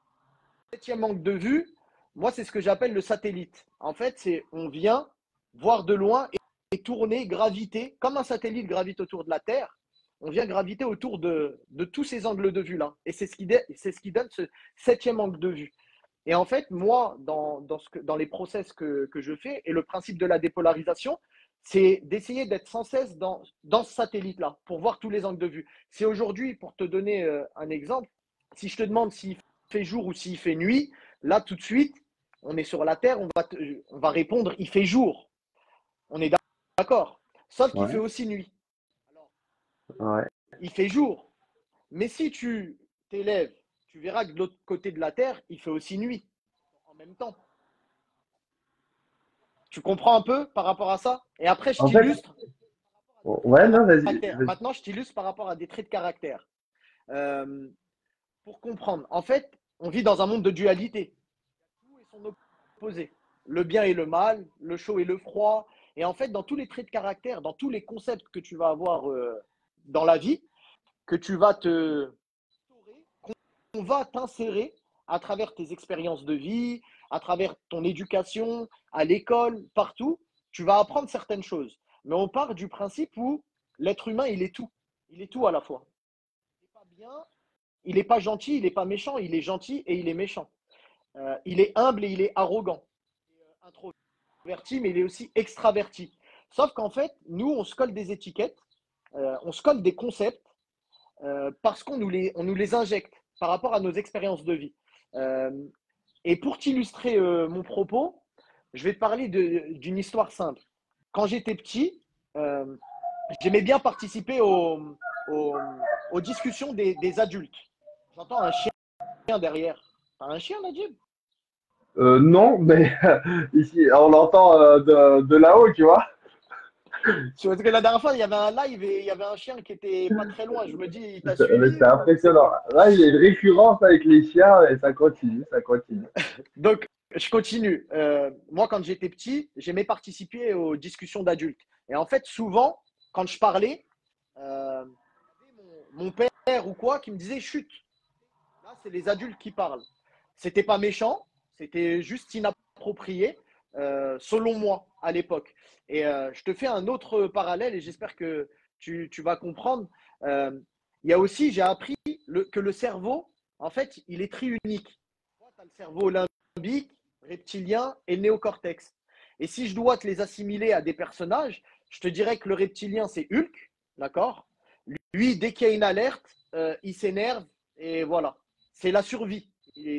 septième angle de vue, moi, c'est ce que j'appelle le satellite. En fait, on vient voir de loin et tourner, graviter, comme un satellite gravite autour de la Terre. On vient graviter autour de tous ces angles de vue-là. Et c'est ce qui donne ce septième angle de vue. Et en fait, moi, dans les process que je fais, et le principe de la dépolarisation, c'est d'essayer d'être sans cesse dans ce satellite-là pour voir tous les angles de vue. C'est aujourd'hui, pour te donner un exemple, si je te demande s'il fait jour ou s'il fait nuit, là, tout de suite, on est sur la Terre, on va répondre, il fait jour. On est d'accord. Sauf qu'il fait Ouais. aussi nuit. Alors, Ouais. il fait jour. Mais si tu t'élèves, tu verras que de l'autre côté de la Terre, il fait aussi nuit en même temps. Tu comprends un peu par rapport à ça? Et après, je En fait, t'illustre traits de ouais, non, vas-y. caractère. Vas-y. Maintenant, je t'illustre par rapport à des traits de caractère. Euh, pour comprendre, en fait, on vit dans un monde de dualité. Tout est son opposé. Le bien et le mal, le chaud et le froid. Et en fait, dans tous les traits de caractère, dans tous les concepts que tu vas avoir dans la vie, que tu vas qu'on va t'insérer à travers tes expériences de vie, à travers ton éducation, à l'école, partout, tu vas apprendre certaines choses. Mais on part du principe où l'être humain, il est tout. Il est tout à la fois. Il n'est pas bien, il n'est pas gentil, il n'est pas méchant, il est gentil et il est méchant. Il est humble et il est arrogant. Introverti, mais il est aussi extraverti. Sauf qu'en fait, nous, on se colle des étiquettes, on se colle des concepts parce on nous les injecte par rapport à nos expériences de vie. Euh, et pour t'illustrer mon propos, je vais te parler d'une histoire simple. Quand j'étais petit, euh, j'aimais bien participer aux, aux discussions des adultes. J'entends un chien derrière. T'as un chien, Najib? Non, mais ici, on l'entend de là-haut, tu vois. Parce que la dernière fois, il y avait un live et il y avait un chien qui était pas très loin. Je me dis, il t'a Mais suivi c'est ou c'est impressionnant. quoi? Là, il y a une récurrence avec les chiens et ça continue, ça continue. Donc, je continue. Moi, quand j'étais petit, j'aimais participer aux discussions d'adultes. Et en fait, souvent, quand je parlais, mon père ou quoi qui me disait chut. Là, c'est les adultes qui parlent. C'était pas méchant, c'était juste inapproprié, selon moi, à l'époque. Et je te fais un autre parallèle et j'espère que tu vas comprendre. Euh, il y a aussi, j'ai appris que le cerveau, en fait, il est triunique. Tu as le cerveau limbique, reptilien et le néocortex. Et si je dois te les assimiler à des personnages, je te dirais que le reptilien, c'est Hulk, d'accord? Lui, dès qu'il y a une alerte, il s'énerve et voilà. C'est la survie.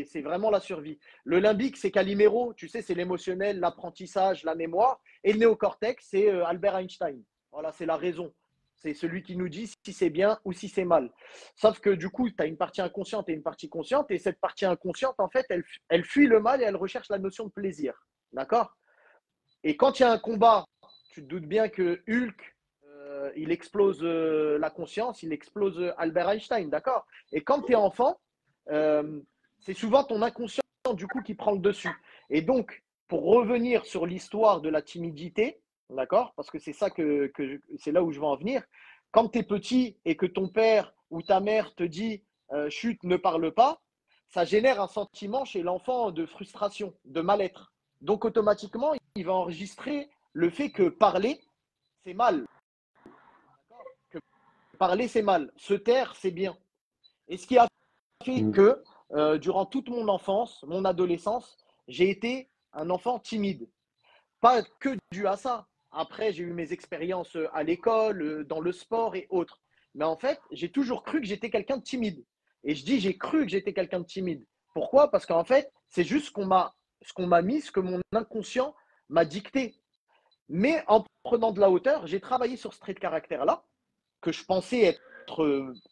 C'est vraiment la survie. Le limbique, c'est Calimero, tu sais, c'est l'émotionnel, l'apprentissage, la mémoire. Et le néocortex, c'est Albert Einstein. Voilà, c'est la raison. C'est celui qui nous dit si c'est bien ou si c'est mal. Sauf que du coup, tu as une partie inconsciente et une partie consciente. Et cette partie inconsciente, en fait, elle fuit le mal et elle recherche la notion de plaisir. D'accord? Et quand il y a un combat, tu te doutes bien que Hulk, il explose la conscience, il explose Albert Einstein, d'accord? Et quand tu es enfant, euh, c'est souvent ton inconscient du coup qui prend le dessus. Et donc, pour revenir sur l'histoire de la timidité, d'accord? Parce que c'est ça c'est là où je veux en venir. Quand tu es petit et que ton père ou ta mère te dit chut, ne parle pas, ça génère un sentiment chez l'enfant de frustration, de mal-être. Donc automatiquement, il va enregistrer le fait que parler, c'est mal. Que parler, c'est mal. Se taire, c'est bien. Et ce qui a fait Mm. que durant toute mon enfance, mon adolescence, j'ai été un enfant timide. Pas que dû à ça. Après, j'ai eu mes expériences à l'école, dans le sport et autres. Mais en fait, j'ai toujours cru que j'étais quelqu'un de timide. Et je dis, j'ai cru que j'étais quelqu'un de timide. Pourquoi? Parce qu'en fait, c'est juste ce qu'on m'a mis, ce que mon inconscient m'a dicté. Mais en prenant de la hauteur, j'ai travaillé sur ce trait de caractère-là, que je pensais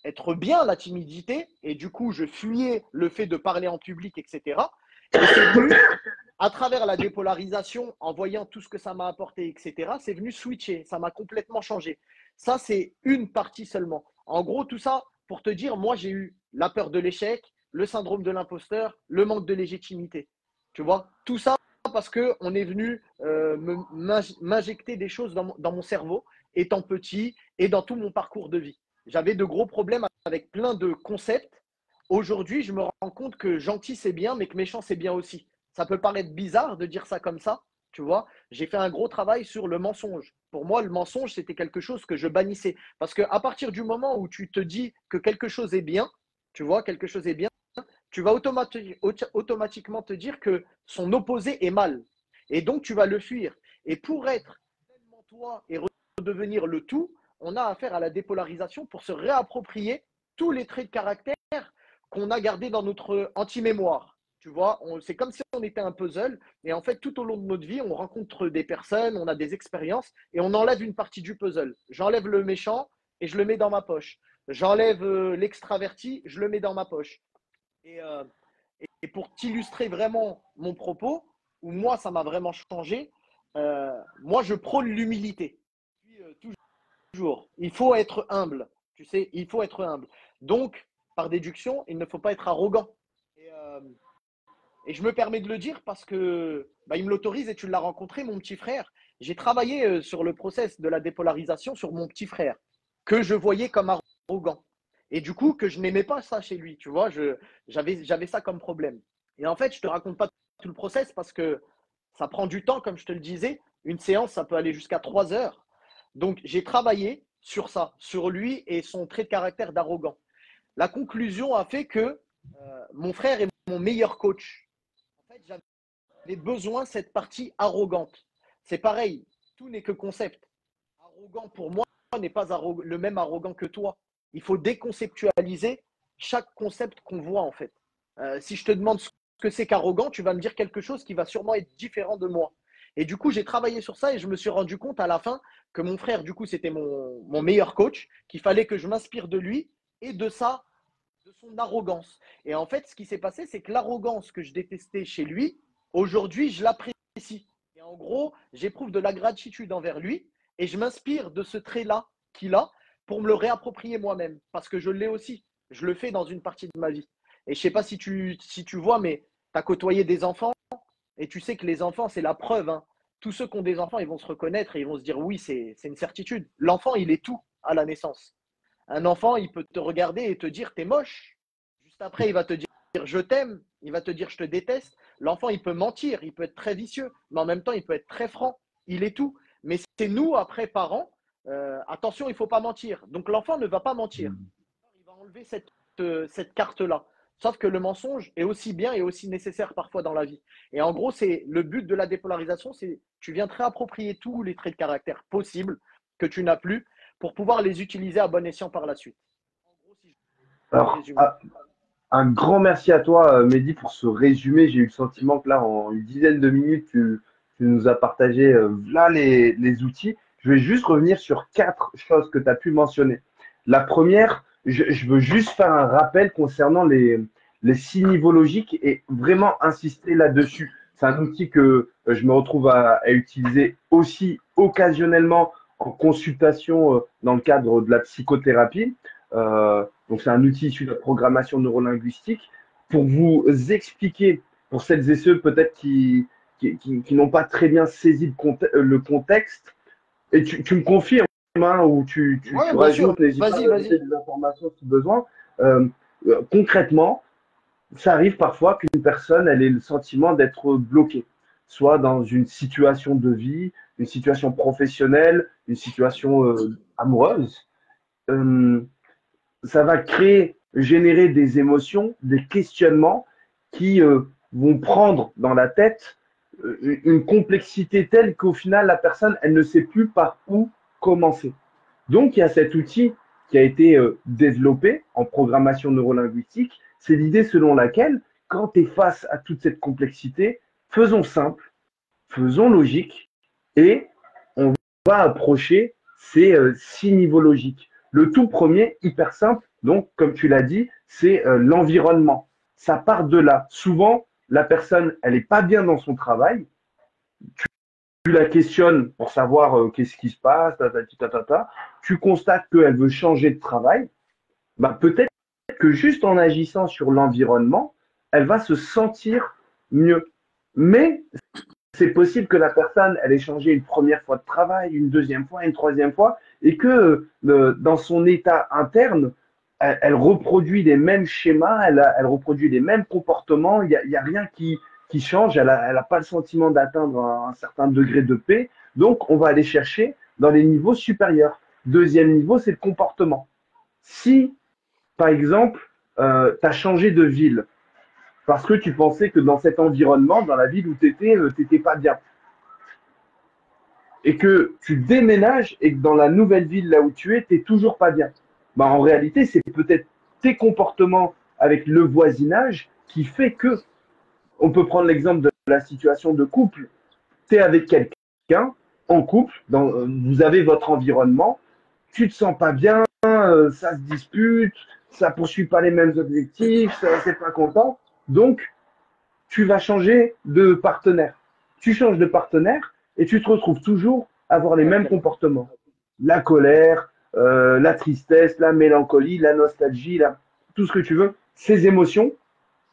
être bien, la timidité, et du coup, je fuyais le fait de parler en public, etc. Et c'est venu, à travers la dépolarisation, en voyant tout ce que ça m'a apporté, etc., c'est venu switcher, ça m'a complètement changé. Ça, c'est une partie seulement. En gros, tout ça, pour te dire, moi, j'ai eu la peur de l'échec, le syndrome de l'imposteur, le manque de légitimité. Tu vois, tout ça parce qu'on est venu m'injecter des choses dans mon cerveau, étant petit et dans tout mon parcours de vie. J'avais de gros problèmes avec plein de concepts. Aujourd'hui, je me rends compte que gentil, c'est bien, mais que méchant, c'est bien aussi. Ça peut paraître bizarre de dire ça comme ça, tu vois. J'ai fait un gros travail sur le mensonge. Pour moi, le mensonge, c'était quelque chose que je bannissais. Parce qu'à partir du moment où tu te dis que quelque chose est bien, tu vois, quelque chose est bien, tu vas automatiquement te dire que son opposé est mal. Et donc, tu vas le fuir. Et pour être pleinement toi et redevenir le tout, on a affaire à la dépolarisation pour se réapproprier tous les traits de caractère qu'on a gardés dans notre anti-mémoire. Tu vois, c'est comme si on était un puzzle et en fait, tout au long de notre vie, on rencontre des personnes, on a des expériences et on enlève une partie du puzzle. J'enlève le méchant et je le mets dans ma poche. J'enlève l'extraverti, je le mets dans ma poche. Et, euh, et pour t'illustrer vraiment mon propos, où moi, ça m'a vraiment changé, moi, je prône l'humilité. Toujours. Il faut être humble. Tu sais, il faut être humble. Donc, par déduction, il ne faut pas être arrogant. Et, euh, et je me permets de le dire parce que bah, il me l'autorise et tu l'as rencontré, mon petit frère. J'ai travaillé sur le process de la dépolarisation sur mon petit frère, que je voyais comme arrogant. Et du coup, que je n'aimais pas ça chez lui. Tu vois, j'avais ça comme problème. Et en fait, je ne te raconte pas tout le process parce que ça prend du temps, comme je te le disais. Une séance, ça peut aller jusqu'à 3 heures. Donc, j'ai travaillé sur ça, sur lui et son trait de caractère d'arrogant. La conclusion a fait que mon frère est mon meilleur coach. En fait, j'avais besoin de cette partie arrogante. C'est pareil, tout n'est que concept. Arrogant pour moi n'est pas le même arrogant que toi. Il faut déconceptualiser chaque concept qu'on voit en fait. Si je te demande ce que c'est qu'arrogant, tu vas me dire quelque chose qui va sûrement être différent de moi. Et du coup, j'ai travaillé sur ça et je me suis rendu compte à la fin que mon frère, du coup, c'était mon meilleur coach, qu'il fallait que je m'inspire de lui et de ça, de son arrogance. Et en fait, ce qui s'est passé, c'est que l'arrogance que je détestais chez lui, aujourd'hui, je l'apprécie. Et en gros, j'éprouve de la gratitude envers lui et je m'inspire de ce trait-là qu'il a pour me le réapproprier moi-même. Parce que je l'ai aussi. Je le fais dans une partie de ma vie. Et je ne sais pas si tu vois, mais tu as côtoyé des enfants et tu sais que les enfants, c'est la preuve. Hein. Tous ceux qui ont des enfants, ils vont se reconnaître et ils vont se dire oui, c'est une certitude. L'enfant, il est tout à la naissance. Un enfant, il peut te regarder et te dire t'es moche. Juste après, il va te dire je t'aime. Il va te dire je te déteste. L'enfant, il peut mentir, il peut être très vicieux, mais en même temps, il peut être très franc. Il est tout. Mais c'est nous, après, parents, attention, il ne faut pas mentir. Donc l'enfant ne va pas mentir. Il va enlever cette carte-là. Sauf que le mensonge est aussi bien et aussi nécessaire parfois dans la vie. Et en gros, c'est le but de la dépolarisation, c'est tu viens te réapproprier tous les traits de caractère possibles que tu n'as plus pour pouvoir les utiliser à bon escient par la suite. En gros, si je Alors, résume. un grand merci à toi, Mehdi, pour ce résumé. J'ai eu le sentiment que là, en une dizaine de minutes, tu nous as partagé là les outils. Je vais juste revenir sur 4 choses que tu as pu mentionner. La première, je veux juste faire un rappel concernant les 6 niveaux logiques et vraiment insister là-dessus. C'est un outil que je me retrouve à utiliser aussi occasionnellement en consultation dans le cadre de la psychothérapie. Donc, c'est un outil issu de la programmation neurolinguistique pour vous expliquer, pour celles et ceux peut-être qui n'ont pas très bien saisi le contexte. Et tu me confirmes, hein, ou tu Ouais, bien sûr. rajoutes, n'hésite pas à Vas-y, rajouter vas-y. des informations si besoin. Concrètement, ça arrive parfois qu'une personne elle ait le sentiment d'être bloquée, soit dans une situation de vie, une situation professionnelle, une situation amoureuse. Euh, Ça va générer des émotions, des questionnements qui vont prendre dans la tête une complexité telle qu'au final, la personne, elle ne sait plus par où commencer. Donc, il y a cet outil qui a été développé en programmation neurolinguistique. C'est l'idée selon laquelle, quand tu es face à toute cette complexité, faisons simple, faisons logique et on va approcher ces 6 niveaux logiques. Le tout premier, hyper simple, donc comme tu l'as dit, c'est l'environnement. Ça part de là. Souvent, la personne, elle n'est pas bien dans son travail. Tu la questionnes pour savoir qu'est-ce qui se passe, tu constates qu'elle veut changer de travail. Bah, peut-être que juste en agissant sur l'environnement, elle va se sentir mieux. Mais c'est possible que la personne, elle ait changé une première fois de travail, une deuxième fois, une troisième fois, et que dans son état interne, elle reproduit les mêmes schémas, elle reproduit les mêmes comportements, il y a rien qui change, elle a pas le sentiment d'atteindre un certain degré de paix. Donc, on va aller chercher dans les niveaux supérieurs. Deuxième niveau, c'est le comportement. Si, par exemple, tu as changé de ville, parce que tu pensais que dans cet environnement, dans la ville où tu étais, tu n'étais pas bien. Et que tu déménages et que dans la nouvelle ville là où tu es, tu n'es toujours pas bien. Bah, en réalité, c'est peut-être tes comportements avec le voisinage qui fait que, on peut prendre l'exemple de la situation de couple, tu es avec quelqu'un en couple, vous avez votre environnement, tu te sens pas bien, ça se dispute, ça poursuit pas les mêmes objectifs, c'est pas content. Donc, tu vas changer de partenaire. Tu changes de partenaire et tu te retrouves toujours à avoir les mêmes comportements. La colère, la tristesse, la mélancolie, la nostalgie, tout ce que tu veux, ces émotions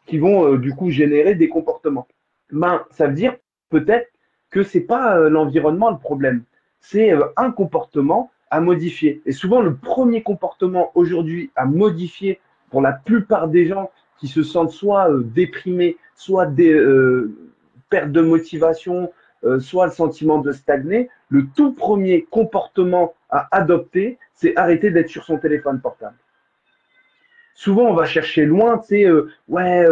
qui vont du coup générer des comportements. Ben, ça veut dire peut-être que c'est pas l'environnement le problème, c'est un comportement à modifier. Et souvent, le premier comportement aujourd'hui à modifier pour la plupart des gens qui se sentent soit déprimés, soit perte de motivation, soit le sentiment de stagner, le tout premier comportement à adopter, c'est arrêter d'être sur son téléphone portable. Souvent, on va chercher loin, tu sais, ouais,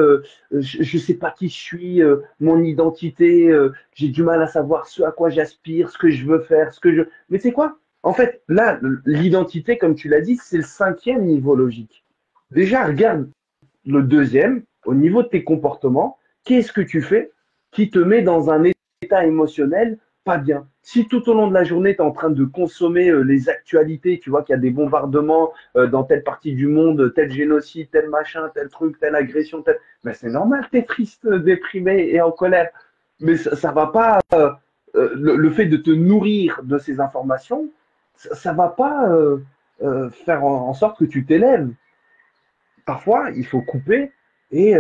je sais pas qui je suis, mon identité, j'ai du mal à savoir ce à quoi j'aspire, ce que je veux faire, ce que je. Mais tu sais quoi? En fait, là, l'identité, comme tu l'as dit, c'est le cinquième niveau logique. Déjà, regarde le deuxième, au niveau de tes comportements, qu'est-ce que tu fais qui te met dans un état émotionnel pas bien? Si tout au long de la journée, tu es en train de consommer les actualités, tu vois qu'il y a des bombardements dans telle partie du monde, tel génocide, tel machin, tel truc, telle agression, tel. Ben, c'est normal, tu es triste, déprimé et en colère. Mais ça va pas. Le fait de te nourrir de ces informations, ça va pas faire en sorte que tu t'élèves. Parfois, il faut couper et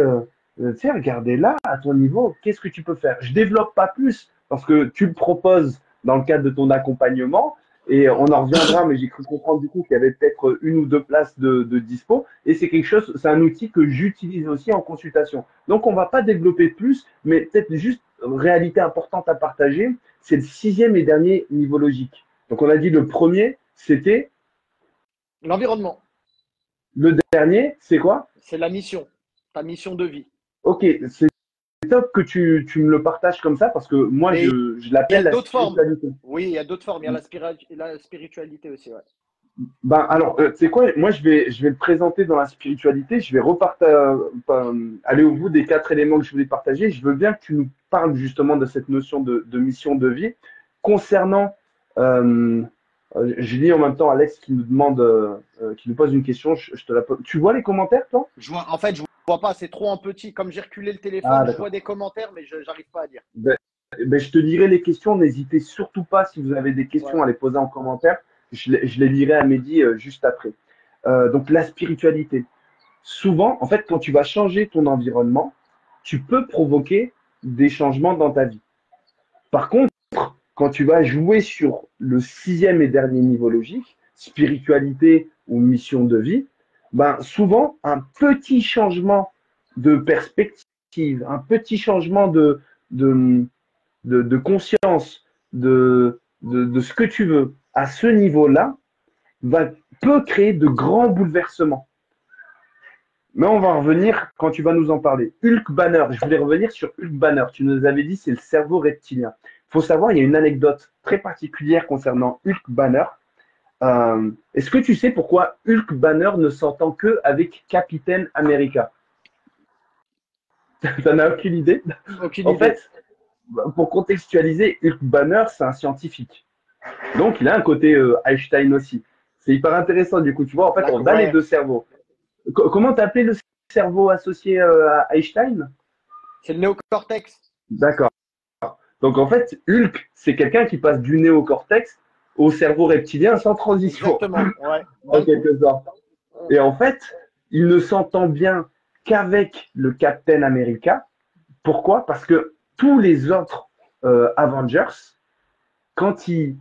tu sais, regarder là, à ton niveau, qu'est-ce que tu peux faire? Je développe pas plus parce que tu le proposes dans le cadre de ton accompagnement et on en reviendra, mais j'ai cru comprendre du coup qu'il y avait peut-être une ou deux places de dispo et c'est quelque chose, c'est un outil que j'utilise aussi en consultation. Donc, on va pas développer plus, mais peut-être juste réalité importante à partager, c'est le sixième et dernier niveau logique. Donc, on a dit le premier, c'était L'environnement, le dernier, c'est quoi? c'est la mission, ta mission de vie. Ok, c'est top que tu me le partages comme ça parce que moi, Mais je il y a l'appelle la d'autres formes. spiritualité. Oui, il y a d'autres formes. Il y a la spiritualité aussi, ouais. Ben, alors, tu sais quoi, moi, je vais le présenter dans la spiritualité. Je vais aller au bout des quatre éléments que je voulais partager. Je veux bien que tu nous parles justement de cette notion de mission de vie. Concernant, euh, je lis en même temps Alex qui nous demande, qui nous pose une question. Je te la pose. Tu vois les commentaires, toi? En fait, je vois pas, c'est trop en petit. Comme j'ai reculé le Ah, téléphone, je vois d'accord. des commentaires, mais je n'arrive pas à lire. Ben, je te lirai les questions. N'hésitez surtout pas, si vous avez des Ouais. questions, à les poser en commentaire. Je les lirai à Mehdi juste après. Donc, la spiritualité. Souvent, en fait, quand tu vas changer ton environnement, tu peux provoquer des changements dans ta vie. Par contre, quand tu vas jouer sur le sixième et dernier niveau logique, spiritualité ou mission de vie, ben souvent, un petit changement de perspective, un petit changement de, de conscience, de ce que tu veux, à ce niveau-là, peut créer de grands bouleversements. Mais on va en revenir quand tu vas nous en parler. Hulk Banner, je voulais revenir sur Hulk Banner. Tu nous avais dit c'est le cerveau reptilien. Il faut savoir, il y a une anecdote très particulière concernant Hulk Banner. Est-ce que tu sais pourquoi Hulk Banner ne s'entend que avec Capitaine America? Tu n'en as aucune idée? Aucune En idée. fait, pour contextualiser, Hulk Banner, c'est un scientifique. Donc, il a un côté Einstein aussi. C'est hyper intéressant, du coup. Tu vois, en fait, on a les Ouais. deux cerveaux. Comment t'appelais le cerveau associé à Einstein? C'est le néocortex. D'accord. Donc, en fait, Hulk, c'est quelqu'un qui passe du néocortex au cerveau reptilien sans transition, Exactement. Ouais. en D'un coup. quelque sorte. Et en fait, il ne s'entend bien qu'avec le Captain America. Pourquoi? Parce que tous les autres Avengers, quand je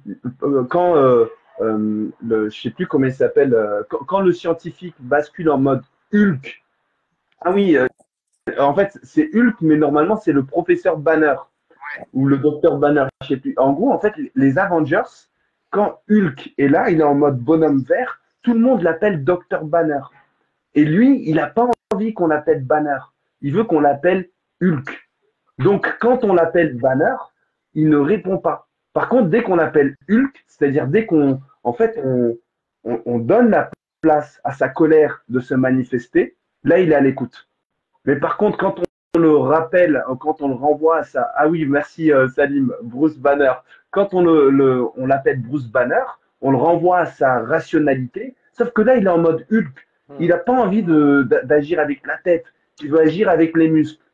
sais plus comment il s'appelle, quand le scientifique bascule en mode Hulk, ah oui, en fait c'est Hulk, mais normalement c'est le professeur Banner ou le docteur Banner, je sais plus. En gros, en fait, les Avengers, quand Hulk est là, il est en mode bonhomme vert, tout le monde l'appelle docteur Banner. Et lui, il n'a pas envie qu'on l'appelle Banner. Il veut qu'on l'appelle Hulk. Donc, quand on l'appelle Banner, il ne répond pas. Par contre, dès qu'on l'appelle Hulk, c'est-à-dire dès qu'on en fait, on donne la place à sa colère de se manifester, là, il est à l'écoute. Mais par contre, quand on le rappelle, quand on le renvoie à ça, ah oui, merci Salim, Bruce Banner, quand on l'appelle Bruce Banner, on le renvoie à sa rationalité, sauf que là, il est en mode Hulk. Il n'a pas envie d'agir avec la tête, il veut agir avec les muscles.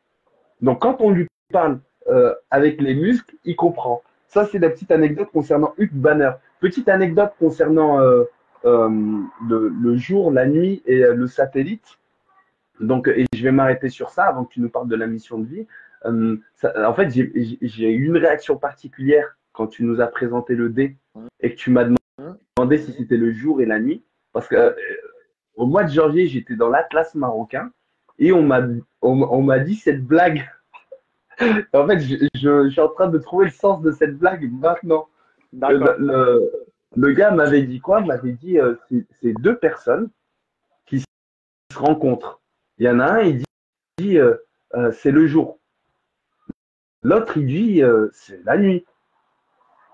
Donc, quand on lui parle avec les muscles, il comprend. Ça, c'est la petite anecdote concernant Hulk Banner. Petite anecdote concernant le jour, la nuit et le satellite. Donc, et je vais m'arrêter sur ça avant que tu nous parles de la mission de vie. En fait, j'ai eu une réaction particulière quand tu nous as présenté le dé et que tu m'as demandé si c'était le jour et la nuit. Parce que au mois de janvier, j'étais dans l'Atlas marocain et on m'a dit cette blague. En fait, je suis en train de trouver le sens de cette blague maintenant. Le, D'accord. le, le gars m'avait dit quoi? M'avait dit c'est deux personnes qui se rencontrent. Il y en a un, il dit c'est le jour. L'autre, il dit c'est la nuit.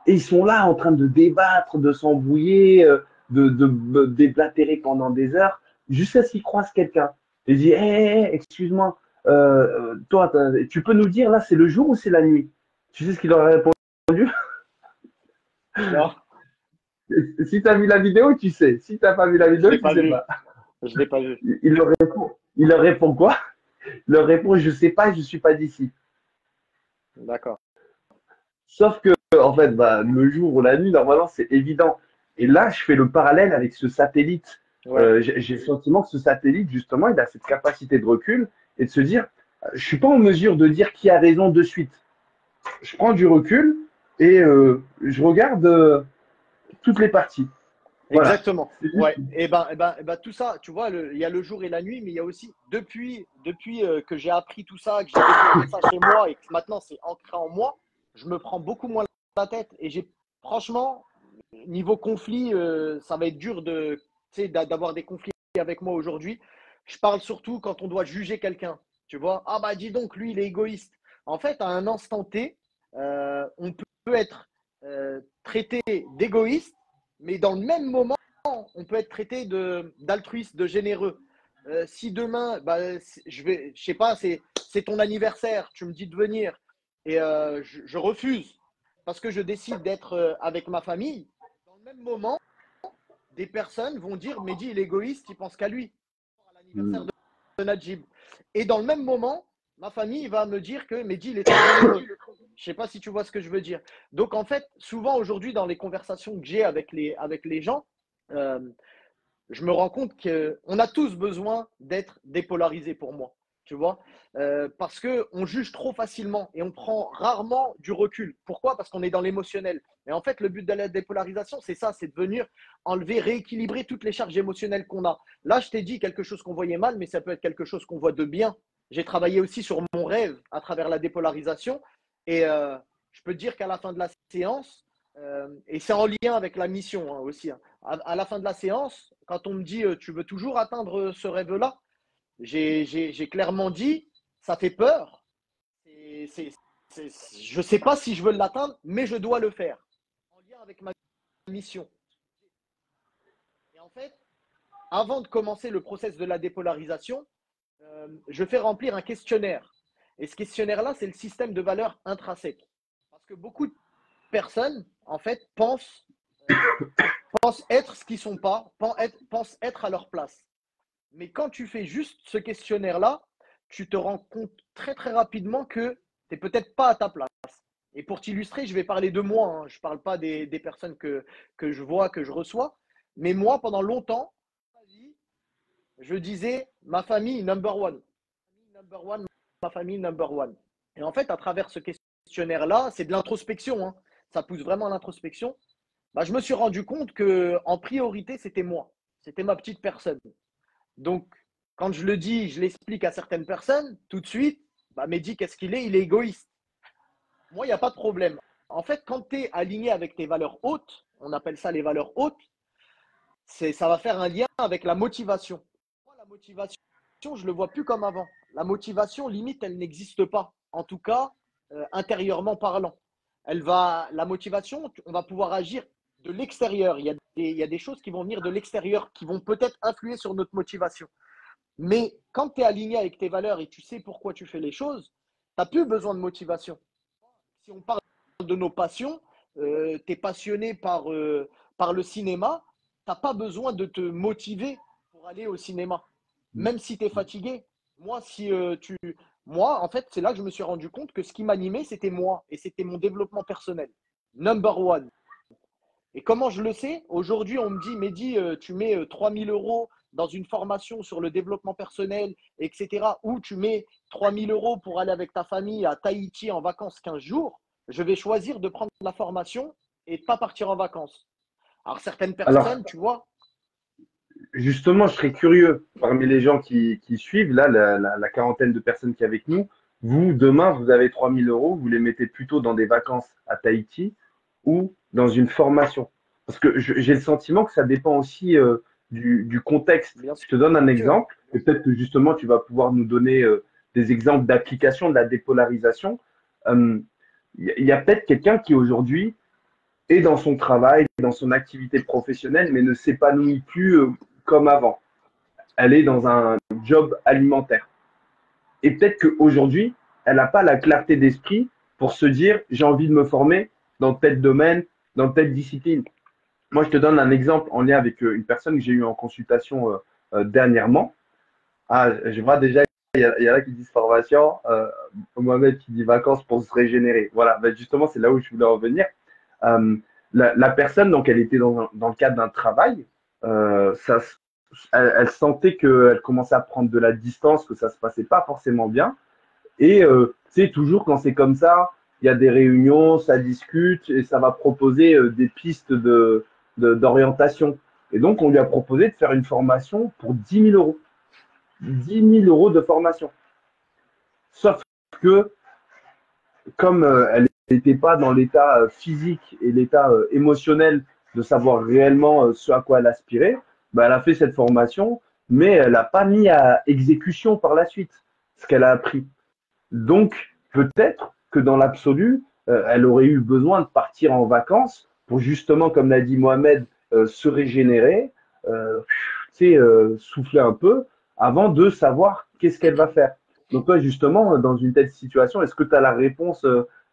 Et ils sont là en train de débattre, de s'embrouiller, de déblatérer pendant des heures, jusqu'à ce qu'ils croisent quelqu'un. Et il dit excuse-moi, toi, tu peux nous dire là, c'est le jour ou c'est la nuit? Tu sais ce qu'il leur a répondu? Non, Si tu as vu la vidéo, tu sais. Si tu n'as pas vu la je vidéo, l'ai tu pas sais vu. pas. Je l'ai pas vu. Il leur répond quoi? Il leur répond, je sais pas, je suis pas d'ici. D'accord. Sauf que, en fait, bah, le jour ou la nuit, normalement, c'est évident. Et là, je fais le parallèle avec ce satellite. Ouais. J'ai le sentiment que ce satellite, justement, il a cette capacité de recul et de se dire, je suis pas en mesure de dire qui a raison de suite. Je prends du recul et je regarde toutes les parties. Voilà. Exactement. C'est juste. Ouais. Tout ça, tu vois, il y a le jour et la nuit, mais il y a aussi, depuis que j'ai appris tout ça, que j'ai développé ça chez moi et que maintenant c'est ancré en moi, je me prends beaucoup moins la tête. Et franchement, niveau conflit, ça va être dur tu sais, d'avoir des conflits avec moi aujourd'hui. Je parle surtout quand on doit juger quelqu'un. Tu vois, ah bah dis donc, lui, il est égoïste. En fait, à un instant T, on peut être traité d'égoïste, mais dans le même moment, on peut être traité d'altruiste, de généreux. Si demain, bah, je sais pas, c'est ton anniversaire, tu me dis de venir et je refuse parce que je décide d'être avec ma famille, dans le même moment, des personnes vont dire Mehdi, il est égoïste, il pense qu'à lui, à l'anniversaire Hmm. de Najib. Et dans le même moment, ma famille va me dire que Mehdi, il est trop généreux. Je ne sais pas si tu vois ce que je veux dire. Donc, en fait, souvent aujourd'hui, dans les conversations que j'ai avec les gens, euh, je me rends compte qu'on a tous besoin d'être dépolarisés pour moi, tu vois, parce qu'on juge trop facilement et on prend rarement du recul. Pourquoi? Parce qu'on est dans l'émotionnel. Et en fait, le but de la dépolarisation, c'est ça, c'est de venir enlever, rééquilibrer toutes les charges émotionnelles qu'on a. Là, je t'ai dit quelque chose qu'on voyait mal, mais ça peut être quelque chose qu'on voit de bien. J'ai travaillé aussi sur mon rêve à travers la dépolarisation et je peux te dire qu'à la fin de la séance, et c'est en lien avec la mission hein, aussi, hein, à la fin de la séance, quand on me dit tu veux toujours atteindre ce rêve-là, j'ai clairement dit ça fait peur. Je ne sais pas si je veux l'atteindre, mais je dois le faire en lien avec ma mission. Et en fait, avant de commencer le process de la dépolarisation, je fais remplir un questionnaire. Et ce questionnaire-là, c'est le système de valeurs intrinsèques. Parce que beaucoup de personnes, en fait, pensent être ce qu'ils ne sont pas, pensent être à leur place. Mais quand tu fais juste ce questionnaire-là, tu te rends compte très très rapidement que tu n'es peut-être pas à ta place. Et pour t'illustrer, je vais parler de moi. Hein. Je ne parle pas des personnes que je vois, que je reçois. Mais moi, pendant longtemps, je disais ma famille number one. Number one, ma famille number one. Et en fait, à travers ce questionnaire-là, c'est de l'introspection. Hein. Ça pousse vraiment à l'introspection. Bah, je me suis rendu compte que en priorité, c'était moi. C'était ma petite personne. Donc, quand je le dis, je l'explique à certaines personnes, tout de suite, bah, Mehdi, qu'est-ce qu'il est? Il est égoïste. Moi, il n'y a pas de problème. En fait, quand tu es aligné avec tes valeurs hautes, on appelle ça les valeurs hautes, ça va faire un lien avec la motivation. Moi, la motivation, je ne le vois plus comme avant. La motivation, limite, elle n'existe pas. En tout cas, intérieurement parlant. La motivation, on va pouvoir agir de l'extérieur. Il y a des choses qui vont venir de l'extérieur, qui vont peut-être influer sur notre motivation. Mais quand tu es aligné avec tes valeurs et tu sais pourquoi tu fais les choses, tu n'as plus besoin de motivation. Si on parle de nos passions, tu es passionné par le cinéma, tu n'as pas besoin de te motiver pour aller au cinéma. Même si tu es fatigué. Moi, moi, en fait, c'est là que je me suis rendu compte que ce qui m'animait, c'était moi et c'était mon développement personnel. Number one. Et comment je le sais? Aujourd'hui, on me dit, Mehdi, tu mets 3 000 euros dans une formation sur le développement personnel, etc., ou tu mets 3 000 euros pour aller avec ta famille à Tahiti en vacances 15 jours, je vais choisir de prendre la formation et de ne pas partir en vacances. Alors, certaines Alors, personnes, tu vois, justement, je serais curieux parmi les gens qui suivent, là, la quarantaine de personnes qui est avec nous. Vous, demain, vous avez 3 000 euros, vous les mettez plutôt dans des vacances à Tahiti ou dans une formation. Parce que j'ai le sentiment que ça dépend aussi du contexte. Bien Je te donne un sûr. exemple, et peut-être que justement, tu vas pouvoir nous donner des exemples d'application de la dépolarisation. Euh, Il y a peut-être quelqu'un qui aujourd'hui est dans son travail, dans son activité professionnelle, mais ne s'épanouit plus comme avant. Elle est dans un job alimentaire. Et peut-être qu'aujourd'hui, elle n'a pas la clarté d'esprit pour se dire j'ai envie de me former dans tel domaine, dans telle discipline. Moi, je te donne un exemple en lien avec une personne que j'ai eue en consultation dernièrement. Ah, je vois déjà, il y en a qui disent formation, Mohamed qui dit vacances pour se régénérer. Voilà, ben justement, c'est là où je voulais en venir. Euh, la personne, donc, elle était dans le cadre d'un travail. Ça, elle sentait qu'elle commençait à prendre de la distance, que ça se passait pas forcément bien. Et tu sais, toujours quand c'est comme ça, il y a des réunions, ça discute et ça va proposer des pistes d'orientation. Et donc, on lui a proposé de faire une formation pour 10 000 euros. 10 000 euros de formation. Sauf que, comme elle n'était pas dans l'état physique et l'état émotionnel de savoir réellement ce à quoi elle aspirait, bah, elle a fait cette formation, mais elle n'a pas mis à exécution par la suite ce qu'elle a appris. Donc, peut-être que dans l'absolu, elle aurait eu besoin de partir en vacances pour justement, comme l'a dit Mohamed, se régénérer, euh, souffler un peu avant de savoir qu'est-ce qu'elle va faire. Donc, toi, justement, dans une telle situation, est-ce que tu as la réponse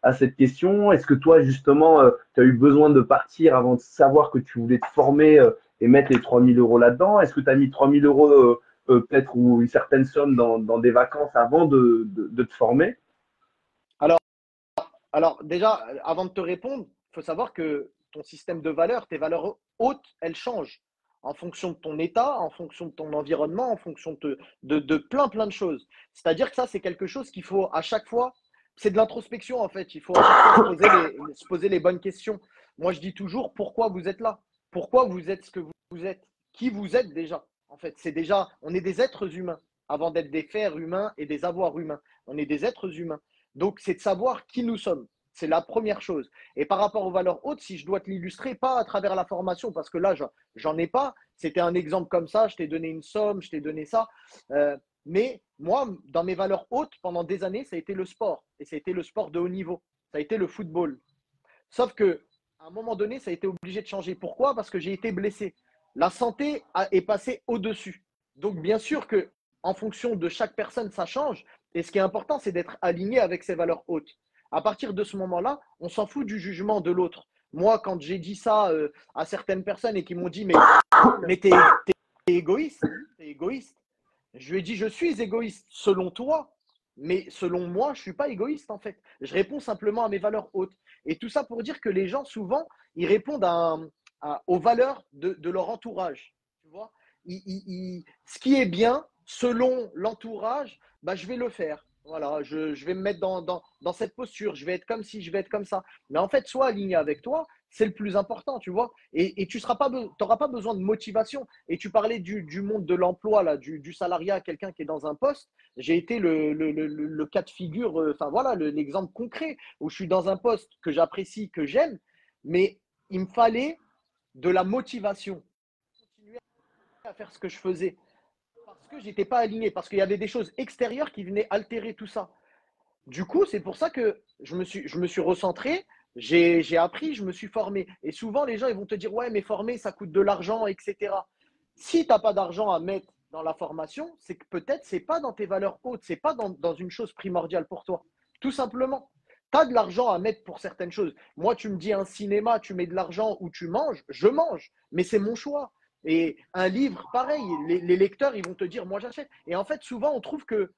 à cette question? Est-ce que toi, justement, tu as eu besoin de partir avant de savoir que tu voulais te former et mettre les 3 000 euros là-dedans? Est-ce que tu as mis 3 000 euros peut-être ou une certaine somme dans des vacances avant de te former? Alors, alors déjà, avant de te répondre, il faut savoir que ton système de valeurs, tes valeurs hautes, elles changent en fonction de ton état, en fonction de ton environnement, en fonction de plein de choses. C'est-à-dire que ça, c'est quelque chose qu'il faut à chaque fois, c'est de l'introspection en fait, il faut à chaque fois se poser les bonnes questions. Moi, je dis toujours, pourquoi vous êtes là? Pourquoi vous êtes ce que vous êtes? Qui vous êtes déjà? En fait, c'est déjà, on est des êtres humains avant d'être des fers humains et des avoirs humains. On est des êtres humains. Donc, c'est de savoir qui nous sommes. C'est la première chose. Et par rapport aux valeurs hautes, si je dois te l'illustrer, pas à travers la formation, parce que là, j'en ai pas. C'était un exemple comme ça, je t'ai donné une somme, je t'ai donné ça. Mais moi, dans mes valeurs hautes, pendant des années, ça a été le sport. Et ça a été le sport de haut niveau. Ça a été le football. Sauf que, à un moment donné, ça a été obligé de changer. Pourquoi? Parce que j'ai été blessé. La santé est passée au-dessus. Donc, bien sûr que, en fonction de chaque personne, ça change. Et ce qui est important, c'est d'être aligné avec ses valeurs hautes. À partir de ce moment-là, on s'en fout du jugement de l'autre. Moi, quand j'ai dit ça à certaines personnes et qui m'ont dit, mais t'es égoïste, t'es égoïste. Je lui ai dit, je suis égoïste selon toi, mais selon moi, je ne suis pas égoïste en fait. Je réponds simplement à mes valeurs hautes. Et tout ça pour dire que les gens, souvent, ils répondent aux valeurs de leur entourage. Tu vois, ce qui est bien, selon l'entourage, bah, je vais le faire. Voilà, je vais me mettre dans cette posture, je vais être comme ci, je vais être comme ça. Mais en fait, sois aligné avec toi, c'est le plus important, tu vois. Et tu n'auras pas besoin de motivation. Et tu parlais du monde de l'emploi, là, du salariat, quelqu'un qui est dans un poste. J'ai été le cas de figure, enfin voilà, l'exemple concret où je suis dans un poste que j'apprécie, que j'aime, mais il me fallait de la motivation pour continuer à faire ce que je faisais parce que j'étais pas aligné, parce qu'il y avait des choses extérieures qui venaient altérer tout ça. Du coup, c'est pour ça que je me suis recentré, j'ai appris, je me suis formé. Et souvent, les gens ils vont te dire, ouais, mais former, ça coûte de l'argent, etc. Si tu n'as pas d'argent à mettre dans la formation, c'est que peut-être c'est pas dans tes valeurs hautes, c'est pas dans une chose primordiale pour toi. Tout simplement. Tu as de l'argent à mettre pour certaines choses. Moi, tu me dis un cinéma, tu mets de l'argent ou tu manges, je mange, mais c'est mon choix. Et un livre, pareil, les lecteurs, ils vont te dire, moi j'achète. Et en fait, souvent, on trouve que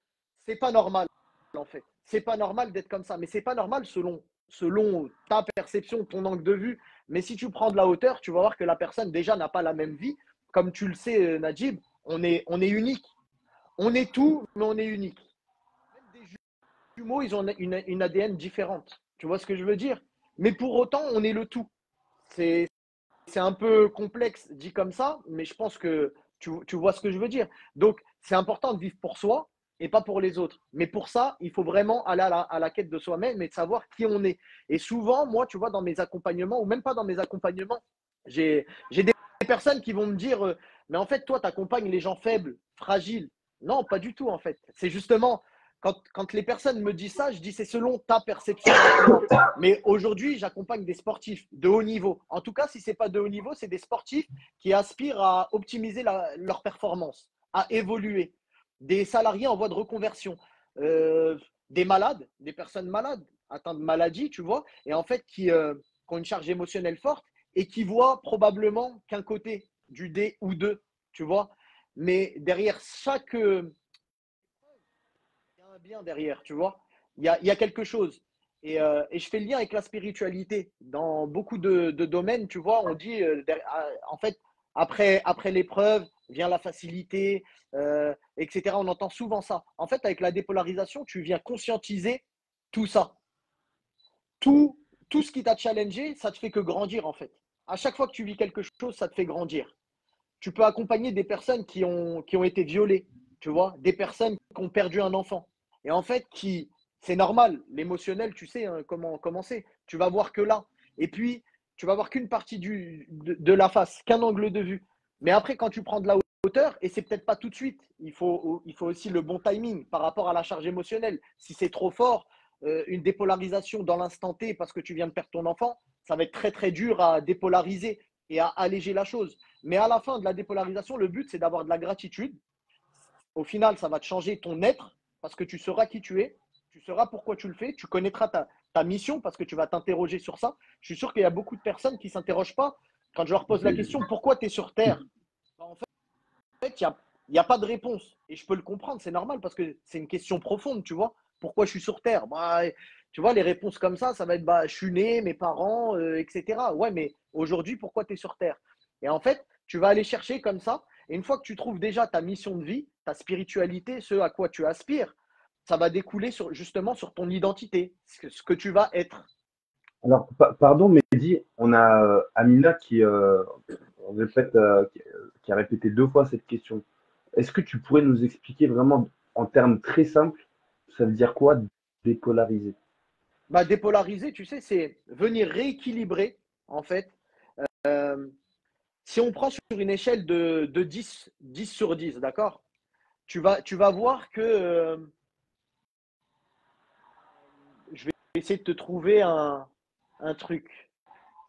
c'est pas normal en fait. C'est pas normal d'être comme ça, mais c'est pas normal selon ta perception, ton angle de vue. Mais si tu prends de la hauteur, tu vas voir que la personne déjà n'a pas la même vie. Comme tu le sais, Najib, on est unique. On est tout, mais on est unique. Même des jumeaux, ils ont une ADN différente. Tu vois ce que je veux dire? Mais pour autant, on est le tout. C'est c'est un peu complexe dit comme ça, mais je pense que tu vois ce que je veux dire. Donc, c'est important de vivre pour soi, et pas pour les autres. Mais pour ça, il faut vraiment aller à la quête de soi-même et de savoir qui on est. Et souvent, moi, tu vois, dans mes accompagnements, ou même pas dans mes accompagnements, j'ai des personnes qui vont me dire, mais en fait, toi, tu accompagnes les gens faibles, fragiles. Non, pas du tout, en fait. C'est justement, quand les personnes me disent ça, je dis c'est selon ta perception maintenant. Mais aujourd'hui, j'accompagne des sportifs de haut niveau. En tout cas, si ce n'est pas de haut niveau, c'est des sportifs qui aspirent à optimiser leur performance, à évoluer. Des salariés en voie de reconversion, des malades, des personnes malades, atteintes de maladies, tu vois, et en fait qui ont une charge émotionnelle forte et qui voient probablement qu'un côté du D ou deux, tu vois. Mais derrière chaque, il y a un bien derrière, tu vois. Il y a quelque chose. Et je fais le lien avec la spiritualité. Dans beaucoup de domaines, tu vois, on dit, en fait, après l'épreuve vient la facilité, etc. On entend souvent ça. En fait, avec la dépolarisation, tu viens conscientiser tout ça. Tout ce qui t'a challengé, ça te fait que grandir, en fait. À chaque fois que tu vis quelque chose, ça te fait grandir. Tu peux accompagner des personnes qui ont été violées, tu vois, des personnes qui ont perdu un enfant. Et en fait, c'est normal, l'émotionnel, tu sais hein, comment c'est. Tu vas voir que là. Et puis, tu vas voir qu'une partie de la face, qu'un angle de vue. Mais après, quand tu prends de la hauteur, et c'est peut-être pas tout de suite, il faut aussi le bon timing par rapport à la charge émotionnelle. Si c'est trop fort, une dépolarisation dans l'instant T parce que tu viens de perdre ton enfant, ça va être très très dur à dépolariser et à alléger la chose. Mais à la fin de la dépolarisation, le but, c'est d'avoir de la gratitude. Au final, ça va te changer ton être parce que tu sauras qui tu es, tu sauras pourquoi tu le fais, tu connaîtras ta mission parce que tu vas t'interroger sur ça. Je suis sûr qu'il y a beaucoup de personnes qui ne s'interrogent pas quand je leur pose la question pourquoi tu es sur Terre. En fait, il n'y a pas de réponse. Et je peux le comprendre, c'est normal parce que c'est une question profonde, tu vois. Pourquoi je suis sur Terre bah, tu vois, les réponses comme ça va être bah, je suis né, mes parents, etc. Ouais, mais aujourd'hui, pourquoi tu es sur Terre? Et en fait, tu vas aller chercher comme ça. Et une fois que tu trouves déjà ta mission de vie, ta spiritualité, ce à quoi tu aspires, ça va découler justement sur ton identité, ce que tu vas être. Alors, pardon, Mehdi, on a Amina on répète, qui a répété 2 fois cette question. Est-ce que tu pourrais nous expliquer vraiment en termes très simples, ça veut dire quoi dépolariser? Bah, dépolariser, tu sais, c'est venir rééquilibrer, en fait. Euh, Si on prend sur une échelle de 10 sur 10, d'accord? Tu vas voir que je vais essayer de te trouver un truc.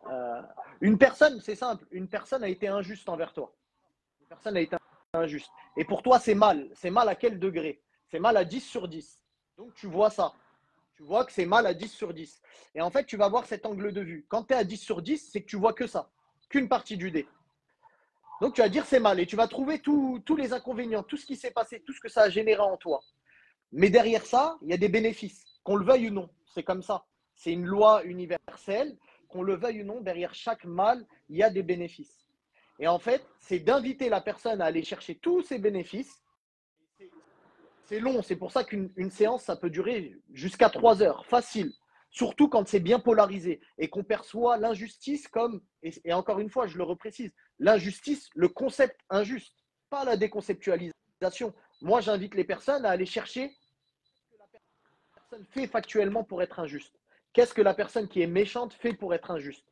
Euh, une personne, c'est simple, une personne a été injuste envers toi. Une personne a été injuste. Et pour toi, c'est mal. C'est mal à quel degré? C'est mal à 10 sur 10. Donc tu vois ça. Tu vois que c'est mal à 10 sur 10. Et en fait, tu vas voir cet angle de vue. Quand tu es à 10 sur 10, c'est que tu vois que ça, qu'une partie du dé. Donc tu vas dire c'est mal et tu vas trouver tous les inconvénients, tout ce qui s'est passé, tout ce que ça a généré en toi. Mais derrière ça, il y a des bénéfices, qu'on le veuille ou non. C'est comme ça. C'est une loi universelle, qu'on le veuille ou non, derrière chaque mal, il y a des bénéfices. Et en fait, c'est d'inviter la personne à aller chercher tous ces bénéfices. C'est long, c'est pour ça qu'une séance, ça peut durer jusqu'à 3 heures, facile. Surtout quand c'est bien polarisé et qu'on perçoit l'injustice comme, et encore une fois, je le reprécise, l'injustice, le concept injuste, pas la déconceptualisation. Moi, j'invite les personnes à aller chercher ce que la personne fait factuellement pour être injuste. Qu'est-ce que la personne qui est méchante fait pour être injuste?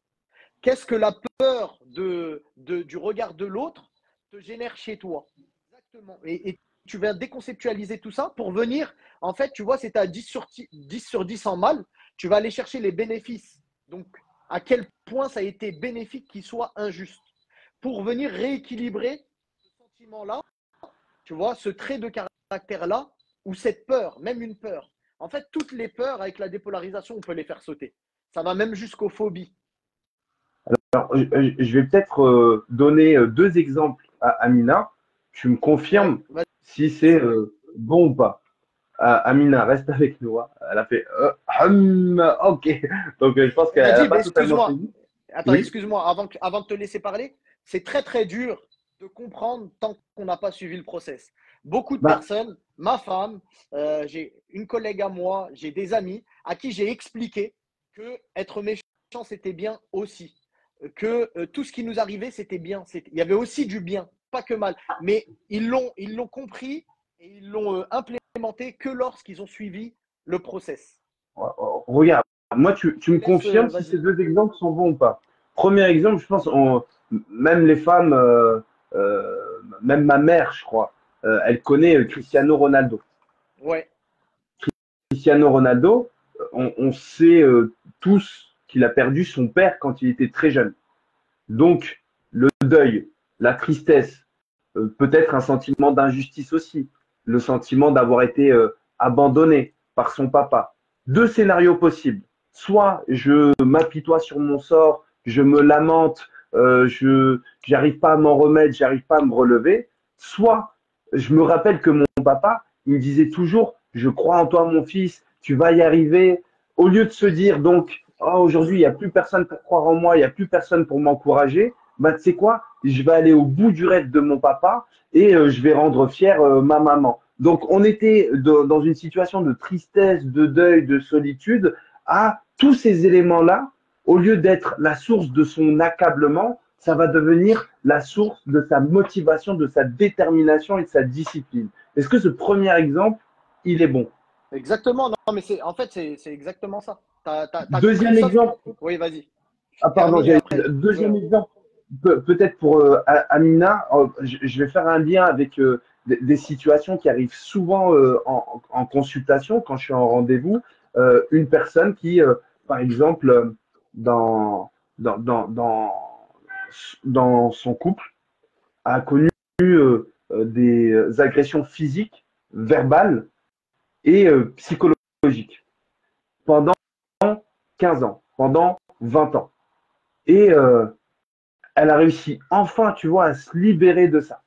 Qu'est-ce que la peur du regard de l'autre te génère chez toi? Exactement. Et tu vas déconceptualiser tout ça pour venir, en fait, tu vois, c'est à 10 sur 10 en mal, tu vas aller chercher les bénéfices. Donc, à quel point ça a été bénéfique qu'il soit injuste. Pour venir rééquilibrer ce sentiment-là, tu vois, ce trait de caractère-là, ou cette peur, même une peur. En fait, toutes les peurs, avec la dépolarisation, on peut les faire sauter. Ça va même jusqu'aux phobies. Alors, je vais peut-être donner 2 exemples à Amina. Tu me confirmes Ouais, si c'est bon ou pas. Amina, reste avec nous, hein. Elle a fait ok. Donc, je pense qu'elle n'a Najib, pas totalement excuse-moi. saisi. Attends, Oui. excuse-moi, avant de te laisser parler, c'est très très dur de comprendre tant qu'on n'a pas suivi le process. Beaucoup de Bah, personnes, ma femme, j'ai une collègue à moi, j'ai des amis à qui j'ai expliqué que être méchant c'était bien aussi, que tout ce qui nous arrivait c'était bien, il y avait aussi du bien, pas que mal. Mais ils l'ont compris et ils l'ont implémenté expérimenté que lorsqu'ils ont suivi le process. Regarde, moi, tu me confirmes si Vas-y. ces deux exemples sont bons ou pas. Premier exemple, je pense, même les femmes, même ma mère, je crois, elle connaît Cristiano Ronaldo. Ouais, Cristiano Ronaldo, on sait tous qu'il a perdu son père quand il était très jeune. Donc, le deuil, la tristesse, peut-être un sentiment d'injustice aussi, le sentiment d'avoir été abandonné par son papa. Deux scénarios possibles. Soit je m'apitoie sur mon sort, je me lamente, je n'arrive pas à m'en remettre, j'arrive pas à me relever. Soit je me rappelle que mon papa, il me disait toujours, je crois en toi mon fils, tu vas y arriver. Au lieu de se dire donc, oh, aujourd'hui, il n'y a plus personne pour croire en moi, il n'y a plus personne pour m'encourager, bah, tu sais quoi, je vais aller au bout du rêve de mon papa et je vais rendre fier ma maman. Donc, on était dans une situation de tristesse, de deuil, de solitude, à tous ces éléments-là, au lieu d'être la source de son accablement, ça va devenir la source de sa motivation, de sa détermination et de sa discipline. Est-ce que ce premier exemple, il est bon? exactement. Non, mais en fait, c'est exactement ça. Tu as compris, Deuxième sauf que… exemple, Oui, vas-y. ah pardon, Termine et après. deuxième exemple, peut-être pour Amina, je vais faire un lien avec des situations qui arrivent souvent en consultation quand je suis en rendez-vous. Une personne qui, par exemple, dans, dans, dans, dans, dans son couple, a connu des agressions physiques, verbales et psychologiques pendant 15 ans, pendant 20 ans. Et elle a réussi enfin, tu vois, à se libérer de ça.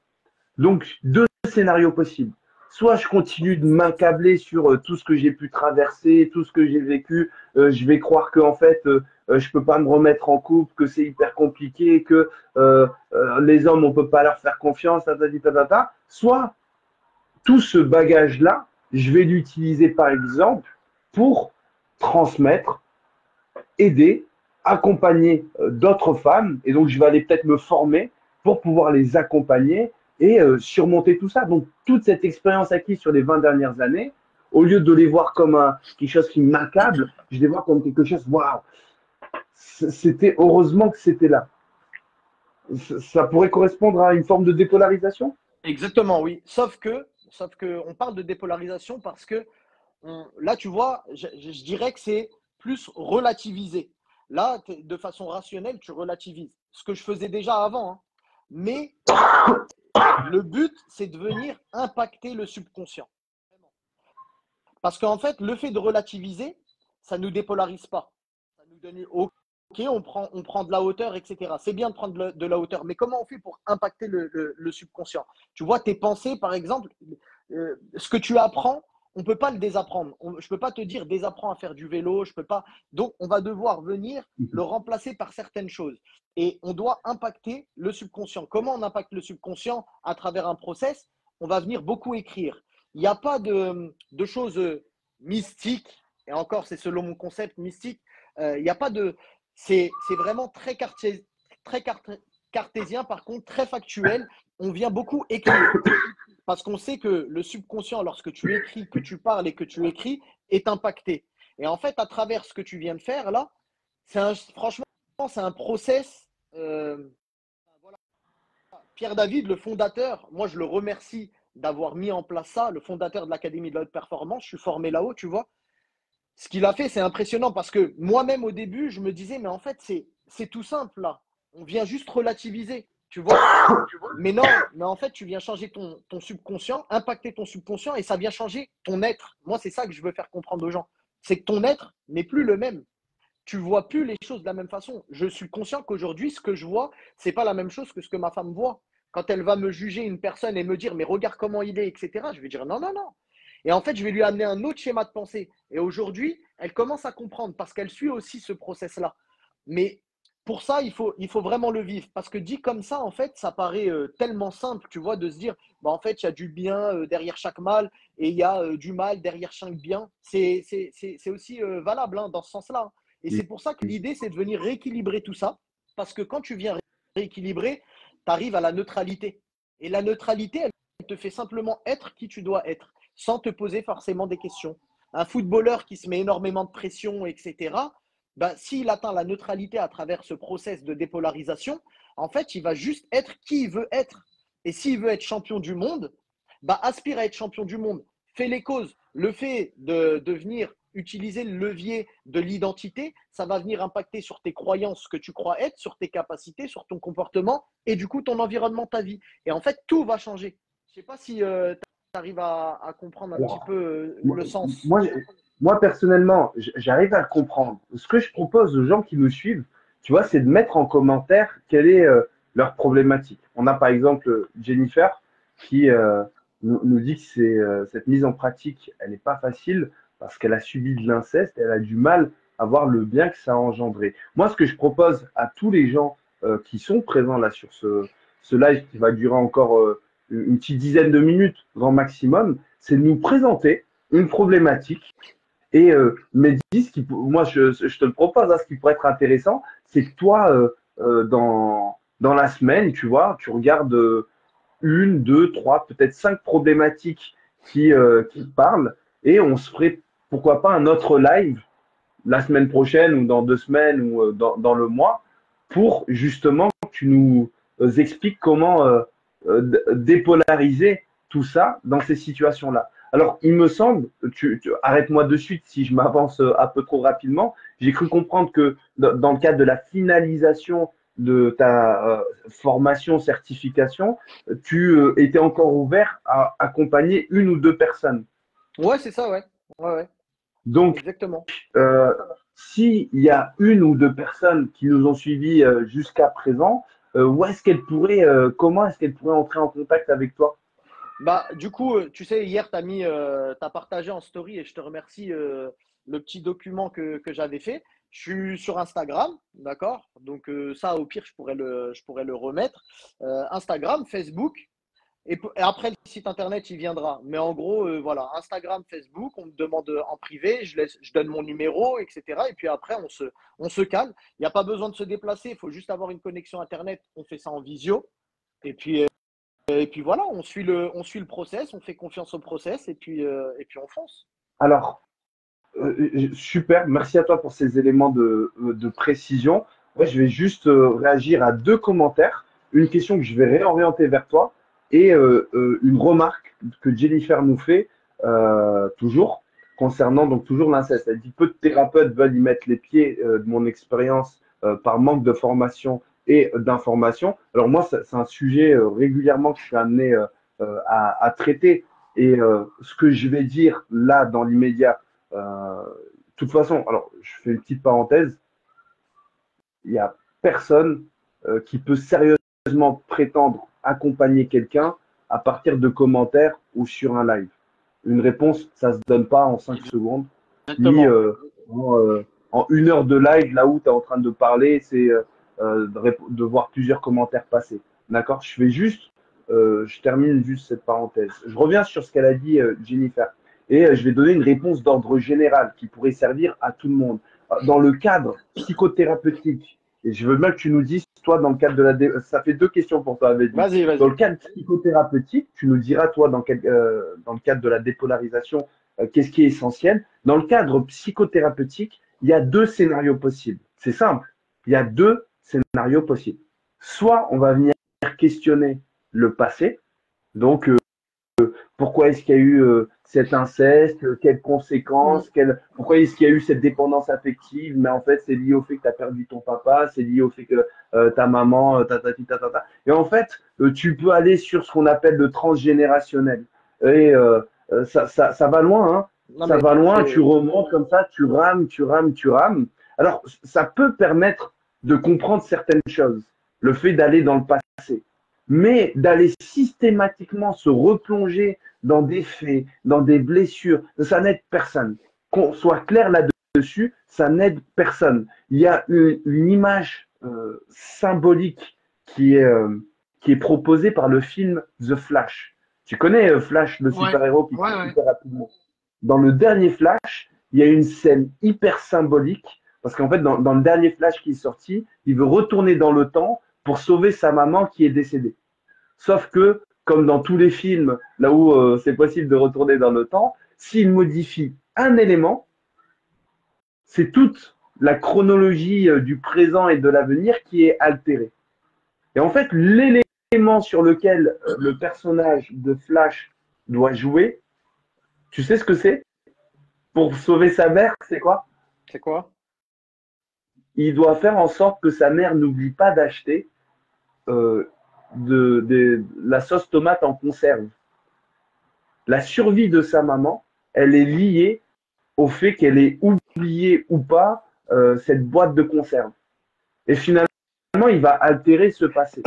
Donc, deux scénarios possibles. Soit je continue de m'accabler sur tout ce que j'ai pu traverser, tout ce que j'ai vécu. Je vais croire que en fait, je peux pas me remettre en couple, que c'est hyper compliqué, que les hommes, on peut pas leur faire confiance, ta. Soit tout ce bagage-là, je vais l'utiliser par exemple pour transmettre, aider, accompagner d'autres femmes. Et donc, je vais aller peut-être me former pour pouvoir les accompagner et surmonter tout ça. Donc, toute cette expérience acquise sur les 20 dernières années, au lieu de les voir comme quelque chose qui m'accable, je les vois comme quelque chose, waouh, c'était heureusement que c'était là. Ça pourrait correspondre à une forme de dépolarisation? Exactement, oui. Sauf que on parle de dépolarisation parce que là, tu vois, je dirais que c'est plus relativisé. Là, de façon rationnelle, tu relativises. Ce que je faisais déjà avant, hein. Mais le but, c'est de venir impacter le subconscient. Parce qu'en fait, le fait de relativiser, ça ne nous dépolarise pas. Ça nous donne, OK, on prend de la hauteur, etc. C'est bien de prendre de la hauteur, mais comment on fait pour impacter le subconscient? Tu vois, tes pensées, par exemple, ce que tu apprends, on ne peut pas le désapprendre. Je ne peux pas te dire désapprends à faire du vélo, je peux pas. Donc, on va devoir venir le remplacer par certaines choses. Et on doit impacter le subconscient. Comment on impacte le subconscient? À travers un process, on va venir beaucoup écrire. Il n'y a pas de choses mystiques, et encore, c'est selon mon concept mystique, il n'y a pas de. C'est vraiment très cartésien, par contre, très factuel. On vient beaucoup écrire. Parce qu'on sait que le subconscient, lorsque tu écris, que tu parles et que tu écris, est impacté. Et en fait, à travers ce que tu viens de faire, là, franchement, c'est un process. Voilà. Pierre David, le fondateur, moi, je le remercie d'avoir mis en place ça, le fondateur de l'Académie de la haute performance. Je suis formé là-haut, tu vois. Ce qu'il a fait, c'est impressionnant parce que moi-même, au début, je me disais, mais en fait, c'est tout simple, là. On vient juste relativiser, tu vois. Mais non, mais en fait, tu viens changer ton subconscient, impacter ton subconscient et ça vient changer ton être. Moi, c'est ça que je veux faire comprendre aux gens. C'est que ton être n'est plus le même. Tu vois plus les choses de la même façon. Je suis conscient qu'aujourd'hui, ce que je vois, c'est pas la même chose que ce que ma femme voit. Quand elle va me juger une personne et me dire, mais regarde comment il est, etc., je vais dire non, non, non. Et en fait, je vais lui amener un autre schéma de pensée. Et aujourd'hui, elle commence à comprendre parce qu'elle suit aussi ce process-là. Mais pour ça, il faut vraiment le vivre. Parce que dit comme ça, en fait, ça paraît tellement simple, tu vois, de se dire, bah, en fait, il y a du bien derrière chaque mal et il y a du mal derrière chaque bien. C'est aussi valable hein, dans ce sens-là, hein. Et c'est pour ça que l'idée, c'est de venir rééquilibrer tout ça. Parce que quand tu viens rééquilibrer, tu arrives à la neutralité. Et la neutralité, elle te fait simplement être qui tu dois être. sans te poser forcément des questions. Un footballeur qui se met énormément de pression, etc., bah, s'il atteint la neutralité à travers ce process de dépolarisation, en fait, il va juste être qui il veut être. Et s'il veut être champion du monde, bah, aspire à être champion du monde. Fais les causes. Le fait de venir utiliser le levier de l'identité, ça va venir impacter sur tes croyances, ce que tu crois être, sur tes capacités, sur ton comportement et du coup ton environnement, ta vie. Et en fait, tout va changer. Je ne sais pas si tu arrives à comprendre un petit Alors, peu moi, le sens. moi, moi, personnellement, j'arrive à le comprendre. Ce que je propose aux gens qui nous suivent, tu vois, c'est de mettre en commentaire quelle est leur problématique. On a par exemple Jennifer qui nous dit que cette mise en pratique, elle n'est pas facile parce qu'elle a subi de l'inceste et elle a du mal à voir le bien que ça a engendré. Moi, ce que je propose à tous les gens qui sont présents là sur ce live qui va durer encore une petite dizaine de minutes, grand maximum, c'est de nous présenter une problématique. Et Mehdi, moi je te le propose, hein, ce qui pourrait être intéressant, c'est que toi, dans la semaine, tu vois, tu regardes une, deux, trois, peut-être cinq problématiques qui te parlent, et on se ferait, pourquoi pas, un autre live la semaine prochaine ou dans 2 semaines ou dans le mois pour justement que tu nous expliques comment dépolariser tout ça dans ces situations-là. Alors, il me semble, arrête-moi de suite si je m'avance un peu trop rapidement, j'ai cru comprendre que dans le cadre de la finalisation de ta formation, certification, tu étais encore ouvert à accompagner une ou deux personnes. Ouais, c'est ça, ouais. Ouais, ouais, Donc, exactement. euh, s'il y a une ou deux personnes qui nous ont suivis jusqu'à présent, où est-ce qu'elles pourraient, comment est-ce qu'elles pourraient entrer en contact avec toi? Bah, du coup, tu sais, hier, t'as partagé en story et je te remercie le petit document que j'avais fait. Je suis sur Instagram, d'accord? Donc, ça, au pire, je pourrais le remettre. Instagram, Facebook. Et après, le site internet, il viendra. Mais en gros, voilà, Instagram, Facebook, on me demande en privé, je donne mon numéro, etc. Et puis après, on se cale. Il n'y a pas besoin de se déplacer, il faut juste avoir une connexion internet. On fait ça en visio. Et puis voilà, on suit le process, on fait confiance au process et puis on fonce. Alors, super, merci à toi pour ces éléments de précision. Moi, je vais juste réagir à deux commentaires, une question que je vais réorienter vers toi et une remarque que Jennifer nous fait toujours concernant donc toujours l'inceste. Elle dit peu de thérapeutes veulent y mettre les pieds de mon expérience par manque de formation et d'information. Alors moi, c'est un sujet régulièrement que je suis amené à traiter et ce que je vais dire là dans l'immédiat de toute façon, alors je fais une petite parenthèse, il n'y a personne qui peut sérieusement prétendre accompagner quelqu'un à partir de commentaires ou sur un live. Une réponse, ça ne se donne pas en 5 secondes, ni Exactement. en 1 heure de live, là où tu es en train de parler, c'est de voir plusieurs commentaires passer. D'accord? Je termine juste cette parenthèse. Je reviens sur ce qu'elle a dit, Jennifer. Et je vais donner une réponse d'ordre général qui pourrait servir à tout le monde. Dans le cadre psychothérapeutique, et je veux bien que tu nous dises, toi, dans le cadre de ça fait deux questions pour toi, Mehdi. Vas-y, Dans vas-y. le cadre psychothérapeutique, tu nous diras, toi, dans le cadre de la dépolarisation, qu'est-ce qui est essentiel. Dans le cadre psychothérapeutique, il y a deux scénarios possibles. C'est simple. Il y a deux scénarios possibles. Soit on va venir questionner le passé, donc pourquoi est-ce qu'il y a eu cet inceste, quelles Mm. conséquences, pourquoi est-ce qu'il y a eu cette dépendance affective, mais en fait c'est lié au fait que tu as perdu ton papa, c'est lié au fait que ta maman, ta. Et en fait, tu peux aller sur ce qu'on appelle le transgénérationnel. Et ça va loin, hein. Non, Ça mais va loin, tu c'est. remontes comme ça, tu rames, tu rames, tu rames. Alors, ça peut permettre de comprendre certaines choses, le fait d'aller dans le passé. Mais d'aller systématiquement se replonger dans des faits, dans des blessures, ça n'aide personne. Qu'on soit clair là-dessus, ça n'aide personne. Il y a une image symbolique qui est proposée par le film The Flash. Tu connais Flash, le Ouais, super-héros qui ouais, court ouais. super rapidement. Dans le dernier Flash, il y a une scène hyper symbolique, parce qu'en fait, dans le dernier Flash qui est sorti, il veut retourner dans le temps pour sauver sa maman qui est décédée. Sauf que comme dans tous les films, là où c'est possible de retourner dans le temps, s'il modifie un élément, c'est toute la chronologie du présent et de l'avenir qui est altérée. Et en fait, l'élément sur lequel le personnage de Flash doit jouer, tu sais ce que c'est? Pour sauver sa mère, c'est quoi? C'est quoi? Il doit faire en sorte que sa mère n'oublie pas d'acheter euh, la sauce tomate en conserve. La survie de sa maman, elle est liée au fait qu'elle ait oublié ou pas cette boîte de conserve. Et finalement, il va altérer ce passé.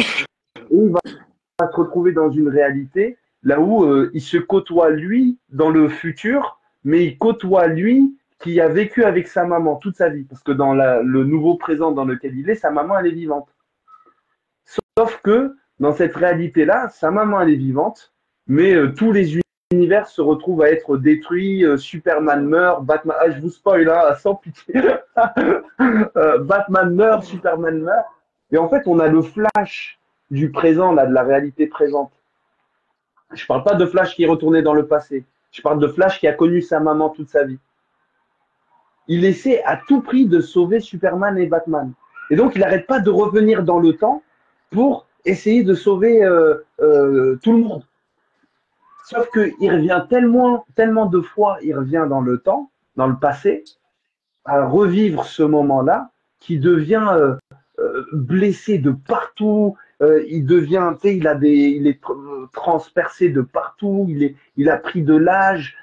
Et il va se retrouver dans une réalité là où il se côtoie lui dans le futur, mais il côtoie lui qui a vécu avec sa maman toute sa vie. Parce que dans le nouveau présent dans lequel il est, sa maman, elle est vivante. Sauf que dans cette réalité-là, sa maman, elle est vivante, mais tous les univers se retrouvent à être détruits. Superman meurt, Batman. Ah, je vous spoil, hein, sans pitié. Batman meurt, Superman meurt. Et en fait, on a le flash du présent, là, de la réalité présente. Je ne parle pas de Flash qui est retourné dans le passé. Je parle de Flash qui a connu sa maman toute sa vie. Il essaie à tout prix de sauver Superman et Batman. Et donc, il n'arrête pas de revenir dans le temps pour essayer de sauver tout le monde. Sauf qu'il revient tellement de fois, il revient dans le temps, dans le passé, à revivre ce moment-là, qui devient blessé de partout. Il devient, tu sais, il est transpercé de partout. Il a pris de l'âge.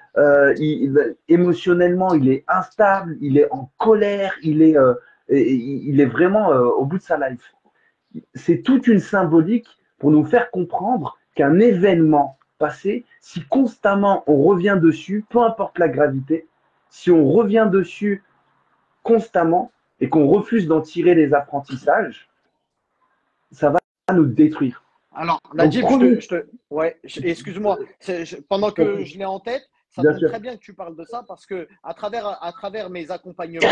Émotionnellement, il est instable. Il est en colère. Il est vraiment au bout de sa life. C'est toute une symbolique pour nous faire comprendre qu'un événement passé, si constamment on revient dessus, peu importe la gravité, si on revient dessus constamment et qu'on refuse d'en tirer les apprentissages, ça va nous détruire. Alors, Najib, ouais, excuse-moi, pendant que je l'ai en tête, ça tombe très bien que tu parles de ça parce que à travers mes accompagnements,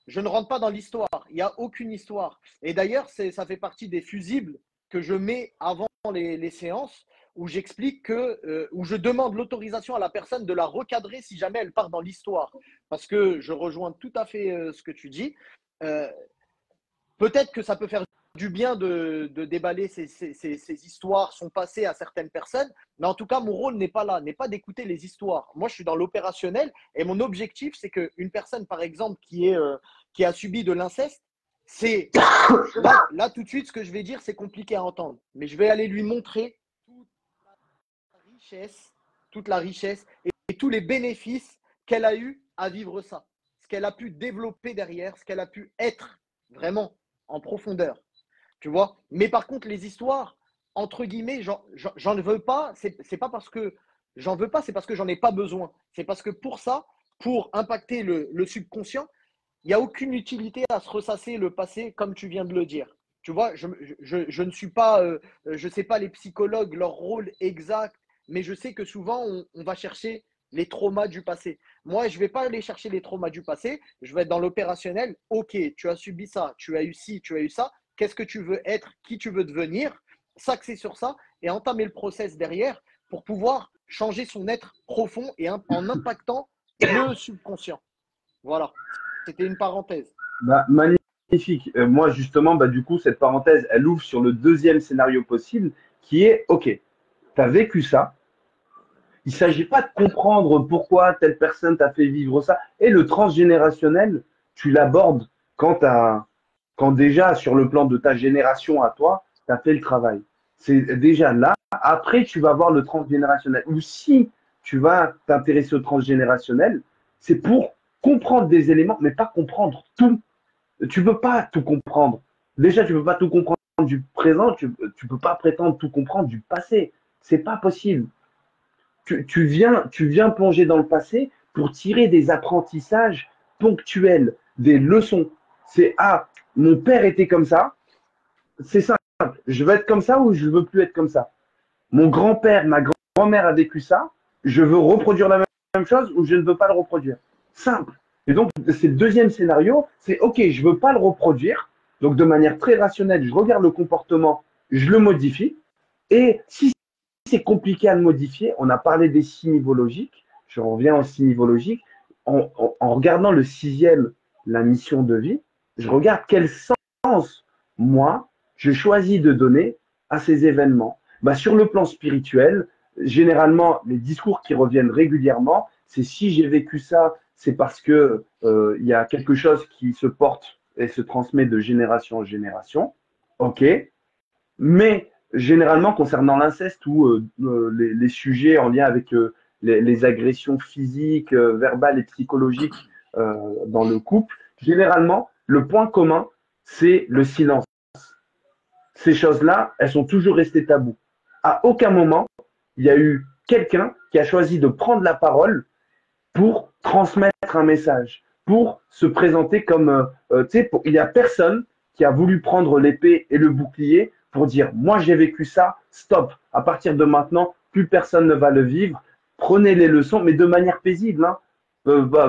je ne rentre pas dans l'histoire. Il n'y a aucune histoire. Et d'ailleurs, ça fait partie des fusibles que je mets avant les séances où j'explique où je demande l'autorisation à la personne de la recadrer si jamais elle part dans l'histoire. Parce que je rejoins tout à fait ce que tu dis. Peut-être que ça peut faire du bien de déballer ces histoires, son passé à certaines personnes. Mais en tout cas, mon rôle n'est pas là, n'est pas d'écouter les histoires. Moi, je suis dans l'opérationnel et mon objectif, c'est qu'une personne, par exemple, qui a subi de l'inceste, c'est là, tout de suite, ce que je vais dire, c'est compliqué à entendre. Mais je vais aller lui montrer toute la richesse et tous les bénéfices qu'elle a eu à vivre ça. Ce qu'elle a pu développer derrière, ce qu'elle a pu être vraiment en profondeur. Tu vois? Mais par contre, les histoires, entre guillemets, j'en veux pas. C'est pas parce que j'en veux pas, c'est parce que j'en ai pas besoin. C'est parce que pour ça, pour impacter le subconscient, il n'y a aucune utilité à se ressasser le passé comme tu viens de le dire. Tu vois, je ne suis pas, je sais pas les psychologues, leur rôle exact, mais je sais que souvent, on va chercher les traumas du passé. Moi, je ne vais pas aller chercher les traumas du passé, je vais être dans l'opérationnel. Ok, tu as subi ça, tu as eu ci, tu as eu ça. Qu'est-ce que tu veux être, qui tu veux devenir, s'axer sur ça et entamer le process derrière pour pouvoir changer son être profond et en impactant le subconscient. Voilà, c'était une parenthèse. Bah, magnifique. Moi, justement, du coup, cette parenthèse, elle ouvre sur le deuxième scénario possible qui est, ok, tu as vécu ça. Il ne s'agit pas de comprendre pourquoi telle personne t'a fait vivre ça. Et le transgénérationnel, tu l'abordes quand déjà, sur le plan de ta génération à toi, tu as fait le travail. C'est déjà là. Après, tu vas voir le transgénérationnel. Ou si tu vas t'intéresser au transgénérationnel, c'est pour comprendre des éléments, mais pas comprendre tout. Tu ne peux pas tout comprendre. Déjà, tu ne peux pas tout comprendre du présent, tu ne peux pas prétendre tout comprendre du passé. C'est pas possible. Tu viens plonger dans le passé pour tirer des apprentissages ponctuels, des leçons. C'est mon père était comme ça, c'est simple. Je veux être comme ça ou je ne veux plus être comme ça. Mon grand-père, ma grand-mère a vécu ça, je veux reproduire la même chose ou je ne veux pas le reproduire. Simple. Et donc, c'est le deuxième scénario, c'est ok, je ne veux pas le reproduire. Donc, de manière très rationnelle, je regarde le comportement, je le modifie. Et si c'est compliqué à le modifier, on a parlé des 6 niveaux logiques, je reviens aux 6 niveaux logiques, en regardant le 6e, la mission de vie, je regarde quel sens, moi, je choisis de donner à ces événements. Bah, sur le plan spirituel, généralement, les discours qui reviennent régulièrement, c'est si j'ai vécu ça, c'est parce que il y a quelque chose qui se porte et se transmet de génération en génération. OK. Mais généralement, concernant l'inceste ou les sujets en lien avec les agressions physiques, verbales et psychologiques dans le couple, généralement, le point commun, c'est le silence. Ces choses-là, elles sont toujours restées taboues. À aucun moment, il y a eu quelqu'un qui a choisi de prendre la parole pour transmettre un message, pour se présenter comme, il n'y a personne qui a voulu prendre l'épée et le bouclier pour dire, moi j'ai vécu ça, stop, à partir de maintenant, plus personne ne va le vivre, prenez les leçons, mais de manière paisible, hein.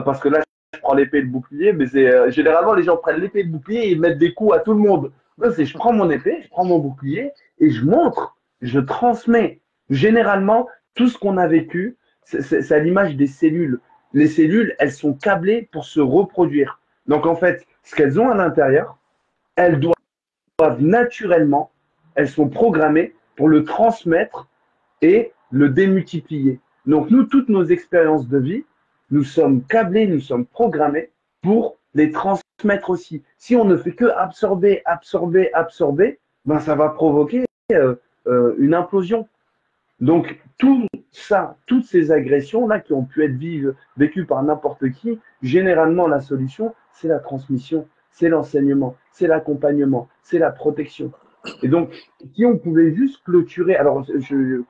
Parce que là, je prends l'épée et le bouclier, mais c'est généralement les gens prennent l'épée et le bouclier et ils mettent des coups à tout le monde. Là, c'est je prends mon épée, je prends mon bouclier et je montre, je transmets. Généralement, tout ce qu'on a vécu, c'est à l'image des cellules. Les cellules, elles sont câblées pour se reproduire. Donc en fait, ce qu'elles ont à l'intérieur, elles doivent naturellement, elles sont programmées pour le transmettre et le démultiplier. Donc nous, toutes nos expériences de vie, nous sommes câblés, nous sommes programmés pour les transmettre aussi. Si on ne fait que absorber, absorber, absorber, ben ça va provoquer une implosion. Donc tout ça, toutes ces agressions-là qui ont pu être vécues par n'importe qui, généralement la solution, c'est la transmission, c'est l'enseignement, c'est l'accompagnement, c'est la protection. Et donc, si on pouvait juste clôturer, alors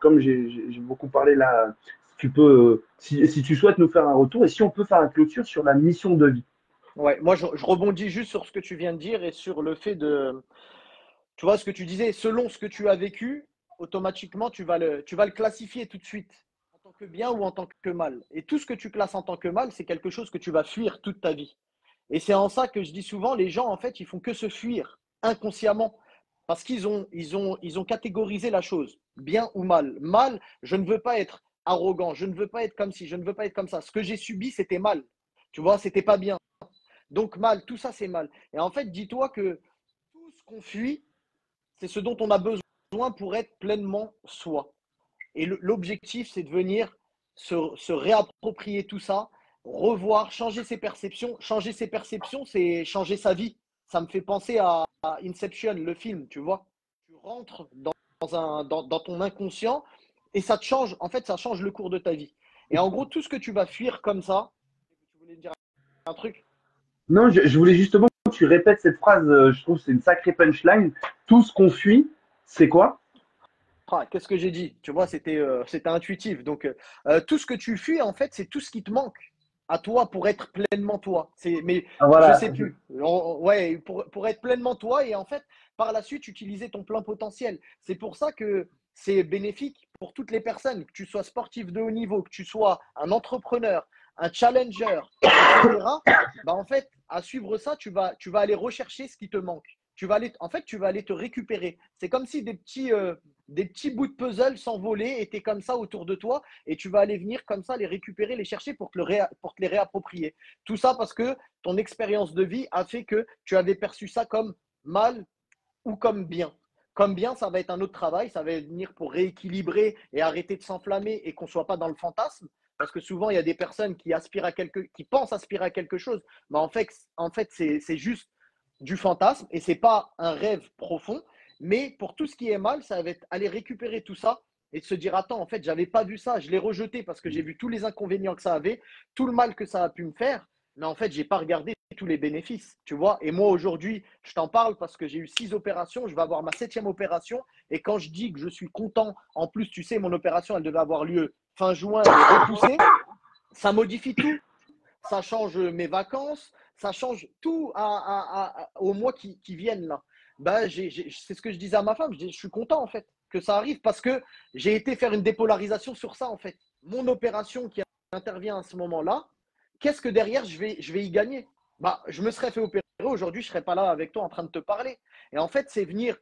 comme j'ai beaucoup parlé là, tu peux, si tu souhaites nous faire un retour, et si on peut faire une clôture sur la mission de vie. Ouais, moi je rebondis juste sur ce que tu viens de dire et sur le fait de, tu vois, ce que tu disais, selon ce que tu as vécu, automatiquement tu vas le classifier tout de suite en tant que bien ou en tant que mal. Et tout ce que tu classes en tant que mal, c'est quelque chose que tu vas fuir toute ta vie. Et c'est en ça que je dis souvent, les gens, en fait, ils font que se fuir inconsciemment parce ils ont catégorisé la chose, bien ou mal. Mal, je ne veux pas être arrogant, je ne veux pas être comme ci, je ne veux pas être comme ça. Ce que j'ai subi, c'était mal. Tu vois, c'était pas bien. Donc mal, tout ça, c'est mal. Et en fait, dis-toi que tout ce qu'on fuit, c'est ce dont on a besoin pour être pleinement soi. Et l'objectif, c'est de venir se réapproprier tout ça, revoir, changer ses perceptions. Changer ses perceptions, c'est changer sa vie. Ça me fait penser à Inception, le film, tu vois. Tu rentres dans ton inconscient et ça te change. En fait, ça change le cours de ta vie. Et en gros, tout ce que tu vas fuir comme ça, tu voulais dire un truc? Non, je voulais justement que tu répètes cette phrase, je trouve que c'est une sacrée punchline. Tout ce qu'on fuit, c'est quoi? Ah, qu'est-ce que j'ai dit? Tu vois, c'était intuitif. Donc, tout ce que tu fuis, en fait, c'est tout ce qui te manque à toi pour être pleinement toi. Mais Ah, je voilà. sais plus. Ouais, pour être pleinement toi et en fait, par la suite, utiliser ton plein potentiel. C'est pour ça que c'est bénéfique pour toutes les personnes, que tu sois sportif de haut niveau, que tu sois un entrepreneur, un challenger, etc. Bah, en fait, à suivre ça, tu vas aller rechercher ce qui te manque. En fait, tu vas aller te récupérer. C'est comme si des petits bouts de puzzle s'envolaient, étaient comme ça autour de toi, et tu vas aller venir comme ça les récupérer, les chercher pour te les réapproprier. Tout ça parce que ton expérience de vie a fait que tu avais perçu ça comme mal ou comme bien. Comme bien, ça va être un autre travail, ça va venir pour rééquilibrer et arrêter de s'enflammer et qu'on ne soit pas dans le fantasme. Parce que souvent, il y a des personnes qui pensent aspirer à quelque chose, mais en fait c'est juste du fantasme et c'est pas un rêve profond. Mais pour tout ce qui est mal, ça va être aller récupérer tout ça et de se dire attends, en fait, j'avais pas vu ça, je l'ai rejeté parce que j'ai vu tous les inconvénients que ça avait, tout le mal que ça a pu me faire, mais en fait, j'ai pas regardé tous les bénéfices, tu vois. Et moi, aujourd'hui, je t'en parle parce que j'ai eu 6 opérations, je vais avoir ma 7e opération. Et quand je dis que je suis content, en plus, tu sais, mon opération, elle devait avoir lieu fin juin, elle est repoussée, ça modifie tout. Ça change mes vacances, ça change tout aux mois qui viennent là. Bah, c'est ce que je disais à ma femme, je suis content en fait que ça arrive parce que j'ai été faire une dépolarisation sur ça en fait. Mon opération qui intervient à ce moment-là, qu'est-ce que derrière je vais y gagner? Bah, je me serais fait opérer aujourd'hui, je ne serais pas là avec toi en train de te parler. Et en fait, c'est venir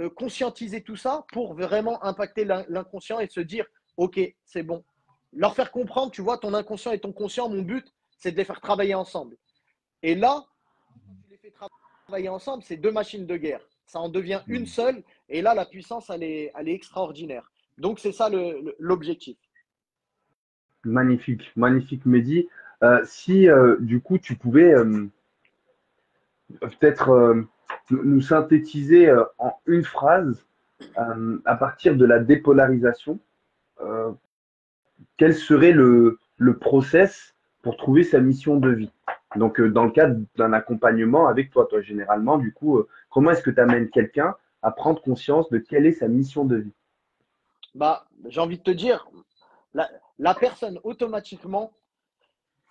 conscientiser tout ça pour vraiment impacter l'inconscient et se dire, OK, c'est bon. Leur faire comprendre, tu vois, ton inconscient et ton conscient, mon but, c'est de les faire travailler ensemble. Et là, quand tu les fais travailler ensemble, c'est deux machines de guerre. Ça en devient une seule. Et là, la puissance, elle est extraordinaire. Donc, c'est ça l'objectif. Magnifique, magnifique, Mehdi. Si du coup tu pouvais peut-être nous synthétiser en une phrase à partir de la dépolarisation, euh, quel serait le process pour trouver sa mission de vie? Donc, dans le cadre d'un accompagnement avec toi, généralement, du coup, comment est-ce que tu amènes quelqu'un à prendre conscience de quelle est sa mission de vie? Bah, j'ai envie de te dire, la personne, automatiquement,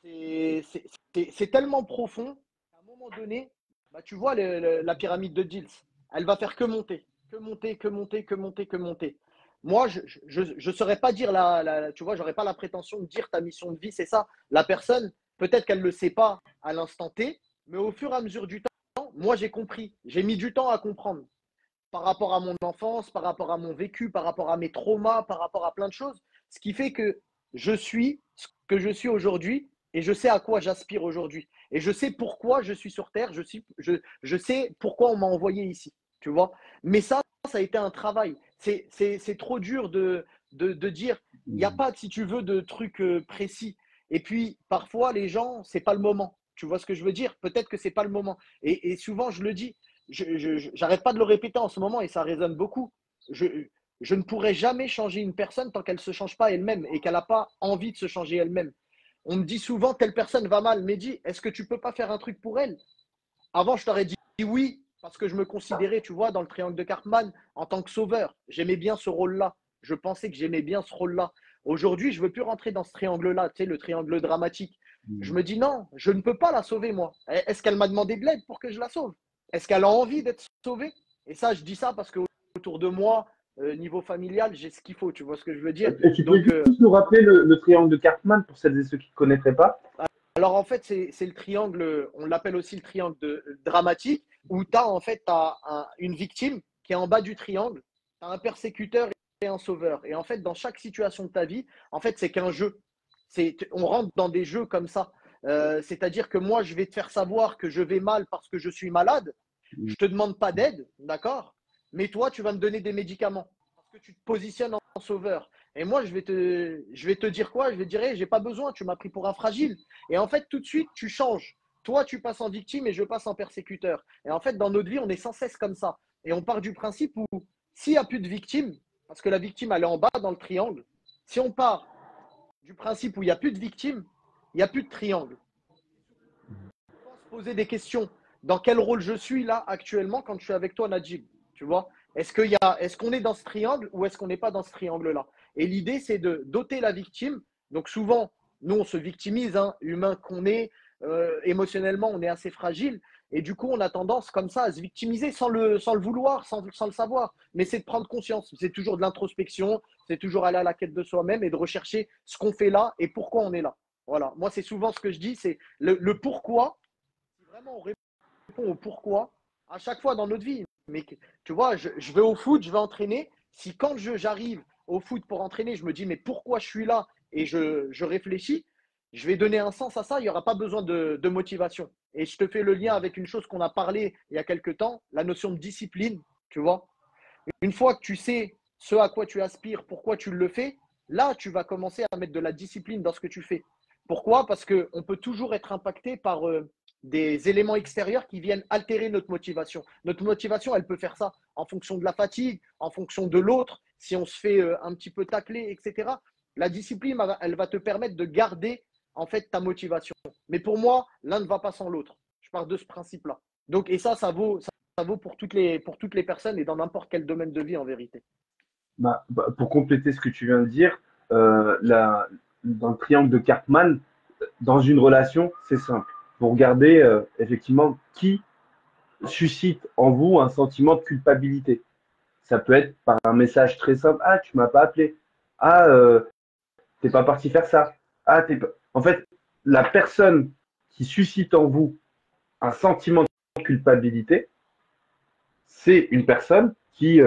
c'est tellement profond qu'à un moment donné, bah, tu vois la pyramide de Diels, elle va faire que monter, que monter, que monter, que monter, que monter. Moi, je saurais pas dire tu vois, j'aurais pas la prétention de dire ta mission de vie, c'est ça. La personne, peut-être qu'elle le sait pas à l'instant T, mais au fur et à mesure du temps, moi j'ai compris. J'ai mis du temps à comprendre par rapport à mon enfance, par rapport à mon vécu, par rapport à mes traumas, par rapport à plein de choses. Ce qui fait que je suis ce que je suis aujourd'hui et je sais à quoi j'aspire aujourd'hui. Et je sais pourquoi je suis sur Terre, je sais pourquoi on m'a envoyé ici, tu vois. Mais ça a été un travail. C'est trop dur de dire, il n'y a pas, si tu veux, de trucs précis. Et puis, parfois, les gens, c'est pas le moment. Tu vois ce que je veux dire? Peut-être que c'est pas le moment. Et souvent, je le dis, j'arrête pas de le répéter en ce moment et ça résonne beaucoup. Je, je ne pourrai jamais changer une personne tant qu'elle ne se change pas elle-même et qu'elle n'a pas envie de se changer elle-même. On me dit souvent, telle personne va mal. Mais dis, est-ce que tu peux pas faire un truc pour elle? Avant, je t'aurais dit oui, parce que je me considérais, tu vois, dans le triangle de Cartman, en tant que sauveur. J'aimais bien ce rôle-là. Je pensais que j'aimais bien ce rôle-là. Aujourd'hui, je ne veux plus rentrer dans ce triangle-là, tu sais, le triangle dramatique. Je me dis non, je ne peux pas la sauver, moi. Est-ce qu'elle m'a demandé de l'aide pour que je la sauve? Est-ce qu'elle a envie d'être sauvée? Et ça, je dis ça parce que autour de moi, niveau familial, j'ai ce qu'il faut. Tu vois ce que je veux dire? Et tu peux Donc, juste nous rappeler le triangle de Cartman pour celles et ceux qui ne connaîtraient pas? alors en fait, c'est le triangle, on l'appelle aussi le triangle dramatique, où tu as en fait une victime qui est en bas du triangle, tu as un persécuteur et un sauveur. Et en fait, dans chaque situation de ta vie, en fait, c'est qu'un jeu. On rentre dans des jeux comme ça. C'est-à-dire que moi, je vais te faire savoir que je vais mal parce que je suis malade. Je ne te demande pas d'aide, d'accord? Mais toi, tu vas me donner des médicaments parce que tu te positionnes en sauveur. Et moi, je vais te dire quoi? Je vais te dire, hey, j'ai pas besoin, tu m'as pris pour un fragile. Et en fait, tout de suite, tu changes. Toi, tu passes en victime et je passe en persécuteur. Et en fait, dans notre vie, on est sans cesse comme ça. Et on part du principe où s'il n'y a plus de victime, parce que la victime, elle est en bas dans le triangle, si on part du principe où il n'y a plus de victime, il n'y a plus de triangle. On se poser des questions. Dans quel rôle je suis là actuellement quand je suis avec toi, Najib? Tu vois? Est-ce qu'on est dans ce triangle ou est-ce qu'on n'est pas dans ce triangle-là? Et l'idée, c'est de doter la victime. Donc souvent, nous, on se victimise, hein, humain qu'on est, émotionnellement, on est assez fragile. Et du coup, on a tendance comme ça à se victimiser sans le vouloir, sans le savoir. Mais c'est de prendre conscience. C'est toujours de l'introspection, c'est toujours aller à la quête de soi-même et de rechercher ce qu'on fait là et pourquoi on est là. Voilà. Moi, c'est souvent ce que je dis, c'est le pourquoi. Si vraiment on répond au pourquoi à chaque fois dans notre vie. Mais tu vois, je vais au foot, je vais entraîner. Si quand j'arrive au foot pour entraîner, je me dis mais pourquoi je suis là et je réfléchis, je vais donner un sens à ça. Il n'y aura pas besoin de motivation. Et je te fais le lien avec une chose qu'on a parlé il y a quelques temps, la notion de discipline. Tu vois, une fois que tu sais ce à quoi tu aspires, pourquoi tu le fais, là, tu vas commencer à mettre de la discipline dans ce que tu fais. Pourquoi? Parce qu'on peut toujours être impacté par des éléments extérieurs qui viennent altérer notre motivation. Notre motivation, elle peut faire ça en fonction de la fatigue, en fonction de l'autre, si on se fait un petit peu tacler, etc. La discipline, elle va te permettre de garder en fait ta motivation. Mais pour moi, l'un ne va pas sans l'autre. Je pars de ce principe-là. Donc, et ça vaut pour toutes les personnes et dans n'importe quel domaine de vie en vérité. Pour compléter ce que tu viens de dire, dans le triangle de Cartman, dans une relation, c'est simple. Vous regardez effectivement qui suscite en vous un sentiment de culpabilité. Ça peut être par un message très simple. Ah, tu m'as pas appelé. Ah, t'es pas parti faire ça. Ah, t'es pas... En fait, la personne qui suscite en vous un sentiment de culpabilité, c'est une personne qui,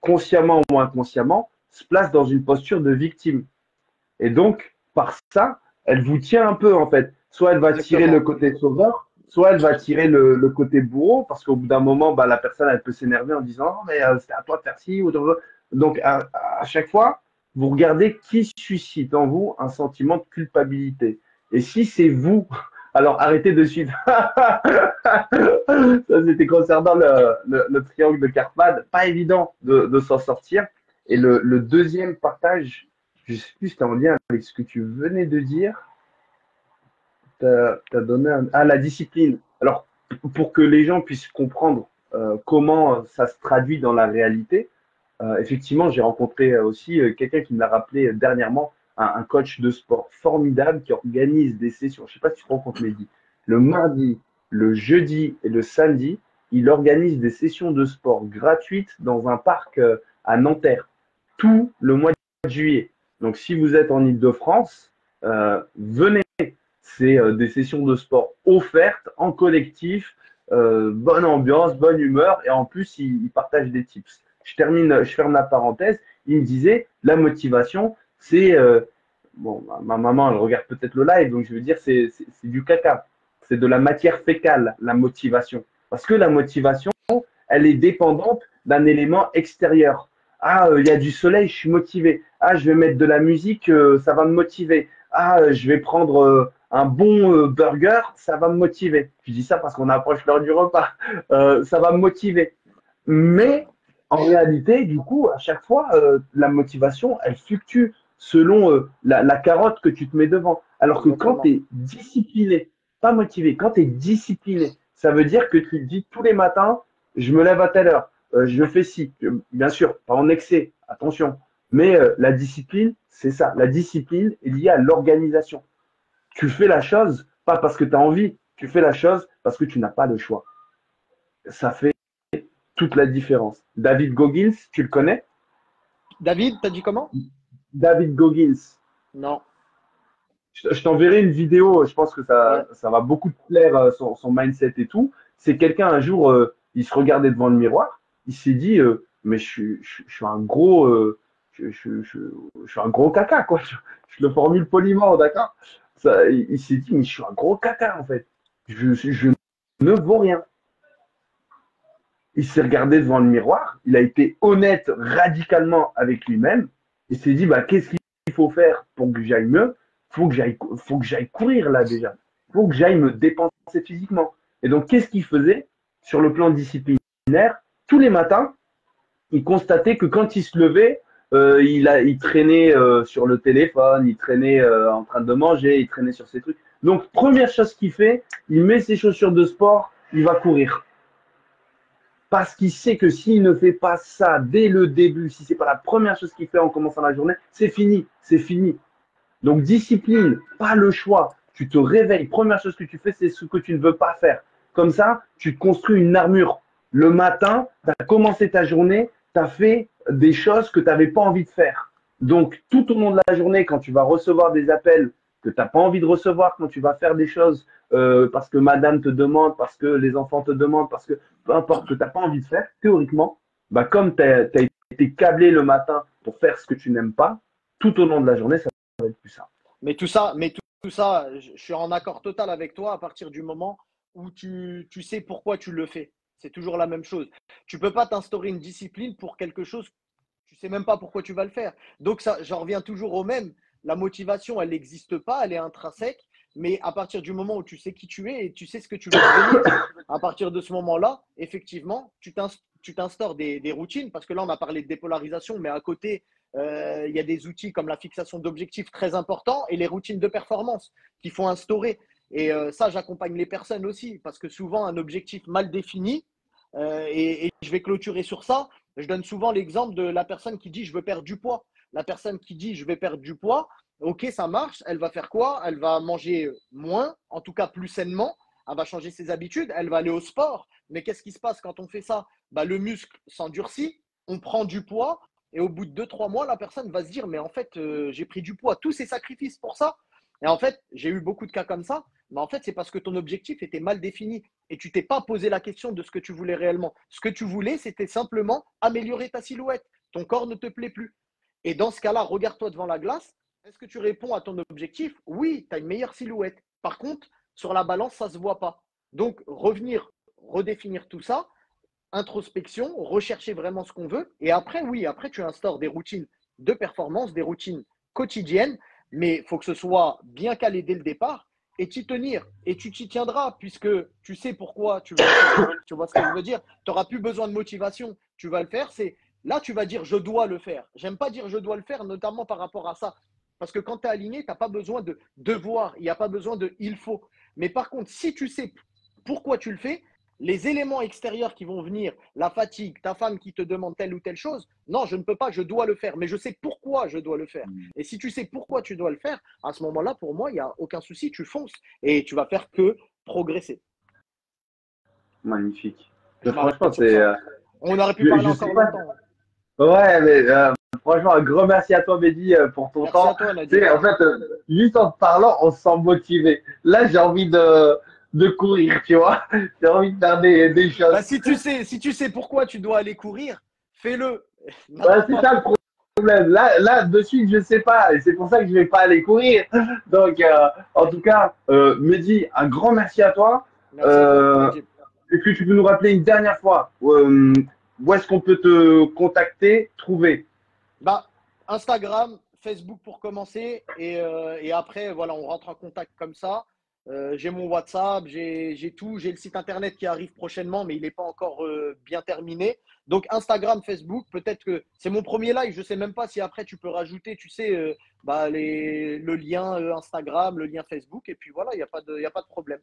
consciemment ou inconsciemment, se place dans une posture de victime. Et donc, par ça, elle vous tient un peu, en fait. Soit elle va tirer le Exactement. côté sauveur, soit elle va tirer le côté bourreau, parce qu'au bout d'un moment, bah, la personne, elle peut s'énerver en disant, oh, mais c'est à toi de faire ci. Donc, à chaque fois, vous regardez qui suscite en vous un sentiment de culpabilité. Et si c'est vous, alors arrêtez de suivre. Ça, c'était concernant le triangle de Carpade. Pas évident de s'en sortir. Et le deuxième partage, je sais plus si c'était en lien avec ce que tu venais de dire. T'as donné la discipline. Alors, pour que les gens puissent comprendre comment ça se traduit dans la réalité, effectivement, j'ai rencontré aussi quelqu'un qui me l'a rappelé dernièrement, un coach de sport formidable qui organise des sessions. Je ne sais pas si tu te rends compte, Mehdi. Le mardi, le jeudi et le samedi, il organise des sessions de sport gratuites dans un parc à Nanterre, tout le mois de juillet. Donc, si vous êtes en Île-de-France, venez. C'est des sessions de sport offertes en collectif, bonne ambiance, bonne humeur, et en plus, il partage des tips. Je ferme la parenthèse. Il me disait, la motivation, c'est, bon, ma maman, elle regarde peut-être le live, donc je veux dire, c'est du caca. C'est de la matière fécale, la motivation. Parce que la motivation, elle est dépendante d'un élément extérieur. Ah, il y a du soleil, je suis motivé. Ah, je vais mettre de la musique, ça va me motiver. Ah, je vais prendre un bon burger, ça va me motiver. Je dis ça parce qu'on approche l'heure du repas. Ça va me motiver. Mais en réalité, du coup, à chaque fois, la motivation, elle fluctue selon la carotte que tu te mets devant. Alors que quand tu Exactement. es discipliné, pas motivé, quand tu es discipliné, ça veut dire que tu te dis tous les matins, je me lève à telle heure, je fais ci. Bien sûr, pas en excès, attention. Mais la discipline, c'est ça. La discipline est liée à l'organisation. Tu fais la chose pas parce que tu as envie, tu fais la chose parce que tu n'as pas le choix. Ça fait toute la différence. David Goggins, tu le connais? David, t'as dit comment? David Goggins. Non. Je t'enverrai une vidéo, je pense que Ouais. ça va beaucoup te plaire, son mindset et tout. C'est quelqu'un, un jour, il se regardait devant le miroir, il s'est dit, mais je suis un gros, je suis un gros caca, quoi. Je le formule poliment, d'accord? Il s'est dit, mais je suis un gros caca, en fait. Je ne vaux rien. Il s'est regardé devant le miroir, il a été honnête radicalement avec lui-même, il s'est dit, bah, qu'est-ce qu'il faut faire pour que j'aille mieux? Faut que j'aille courir là déjà. Faut que j'aille me dépenser physiquement. Et donc, qu'est-ce qu'il faisait sur le plan disciplinaire? Tous les matins, il constatait que quand il se levait, il traînait sur le téléphone, il traînait en train de manger, il traînait sur ses trucs. Donc, première chose qu'il fait, il met ses chaussures de sport, il va courir. Parce qu'il sait que s'il ne fait pas ça dès le début, si c'est pas la première chose qu'il fait en commençant la journée, c'est fini, c'est fini. Donc discipline, pas le choix. Tu te réveilles, première chose que tu fais, c'est ce que tu ne veux pas faire. Comme ça, tu te construis une armure. Le matin, tu as commencé ta journée, tu as fait des choses que tu n'avais pas envie de faire. Donc tout au long de la journée, quand tu vas recevoir des appels que tu n'as pas envie de recevoir, quand tu vas faire des choses parce que madame te demande, parce que les enfants te demandent, parce que peu importe que tu n'as pas envie de faire, théoriquement, bah, comme tu as été câblé le matin pour faire ce que tu n'aimes pas, tout au long de la journée, ça va être plus simple. Tout ça, je suis en accord total avec toi à partir du moment où tu sais pourquoi tu le fais. C'est toujours la même chose. Tu peux pas t'instaurer une discipline pour quelque chose, tu sais même pas pourquoi tu vas le faire. Donc ça, j'en reviens toujours au même. La motivation, elle n'existe pas, elle est intrinsèque. Mais à partir du moment où tu sais qui tu es et tu sais ce que tu veux devenir, à partir de ce moment-là, effectivement, tu t'instaures des routines. Parce que là, on a parlé de dépolarisation, mais à côté, il y a des outils comme la fixation d'objectifs très importants et les routines de performance qu'il faut instaurer. Et ça, j'accompagne les personnes aussi parce que souvent, un objectif mal défini, et je vais clôturer sur ça, je donne souvent l'exemple de la personne qui dit je veux perdre du poids. La personne qui dit je vais perdre du poids, ok, ça marche, elle va faire quoi? Elle va manger moins, en tout cas plus sainement, elle va changer ses habitudes, elle va aller au sport. Mais qu'est-ce qui se passe quand on fait ça? Bah, le muscle s'endurcit, on prend du poids, et au bout de 2, 3 mois, la personne va se dire, mais en fait, j'ai pris du poids, tous ces sacrifices pour ça. Et en fait, j'ai eu beaucoup de cas comme ça, mais en fait, c'est parce que ton objectif était mal défini. et tu t'es pas posé la question de ce que tu voulais réellement. Ce que tu voulais, c'était simplement améliorer ta silhouette. Ton corps ne te plaît plus. Et dans ce cas-là, regarde-toi devant la glace. Est-ce que tu réponds à ton objectif? Oui, tu as une meilleure silhouette. Par contre, sur la balance, ça ne se voit pas. Donc, revenir, redéfinir tout ça, introspection, rechercher vraiment ce qu'on veut. Et après, oui, après, tu instaures des routines de performance, des routines quotidiennes, mais il faut que ce soit bien calé dès le départ et t'y tenir. Et tu t'y tiendras puisque tu sais pourquoi tu vas le faire. Tu vois ce que je veux dire? Tu n'auras plus besoin de motivation. Tu vas le faire. Là, tu vas dire je dois le faire. J'aime pas dire je dois le faire, notamment par rapport à ça. Parce que quand tu es aligné, tu n'as pas besoin de devoir. Il n'y a pas besoin de il faut. Mais par contre, si tu sais pourquoi tu le fais, les éléments extérieurs qui vont venir, la fatigue, ta femme qui te demande telle ou telle chose, non, je ne peux pas, je dois le faire, mais je sais pourquoi je dois le faire. Et si tu sais pourquoi tu dois le faire, à ce moment-là, pour moi, il n'y a aucun souci, tu fonces et tu vas faire que progresser. Magnifique. Je Franchement, m'arrête sur ça. On aurait pu parler encore longtemps. Ouais, mais franchement, un grand merci à toi, Mehdi, pour ton Merci temps. à toi, Tu Nadir. sais, en fait, juste en te parlant, on se sent motivé. Là, j'ai envie de courir, tu vois. J'ai envie de faire des choses. Bah, si tu sais pourquoi tu dois aller courir, fais-le. Ouais, c'est ça le problème. Là, de suite, je sais pas. Et c'est pour ça que je vais pas aller courir. Donc, en tout cas, Mehdi, un grand merci à toi. Merci à toi, Nadir. Est-ce que tu peux nous rappeler une dernière fois où est-ce qu'on peut te contacter, trouver? Bah, Instagram, Facebook pour commencer. Et après, voilà, on rentre en contact comme ça. J'ai mon WhatsApp, j'ai tout. J'ai le site internet qui arrive prochainement, mais il n'est pas encore bien terminé. Donc, Instagram, Facebook, peut-être que c'est mon premier live. Je ne sais même pas si après tu peux rajouter, tu sais, le lien Instagram, le lien Facebook. Et puis voilà, il n'y a pas de problème.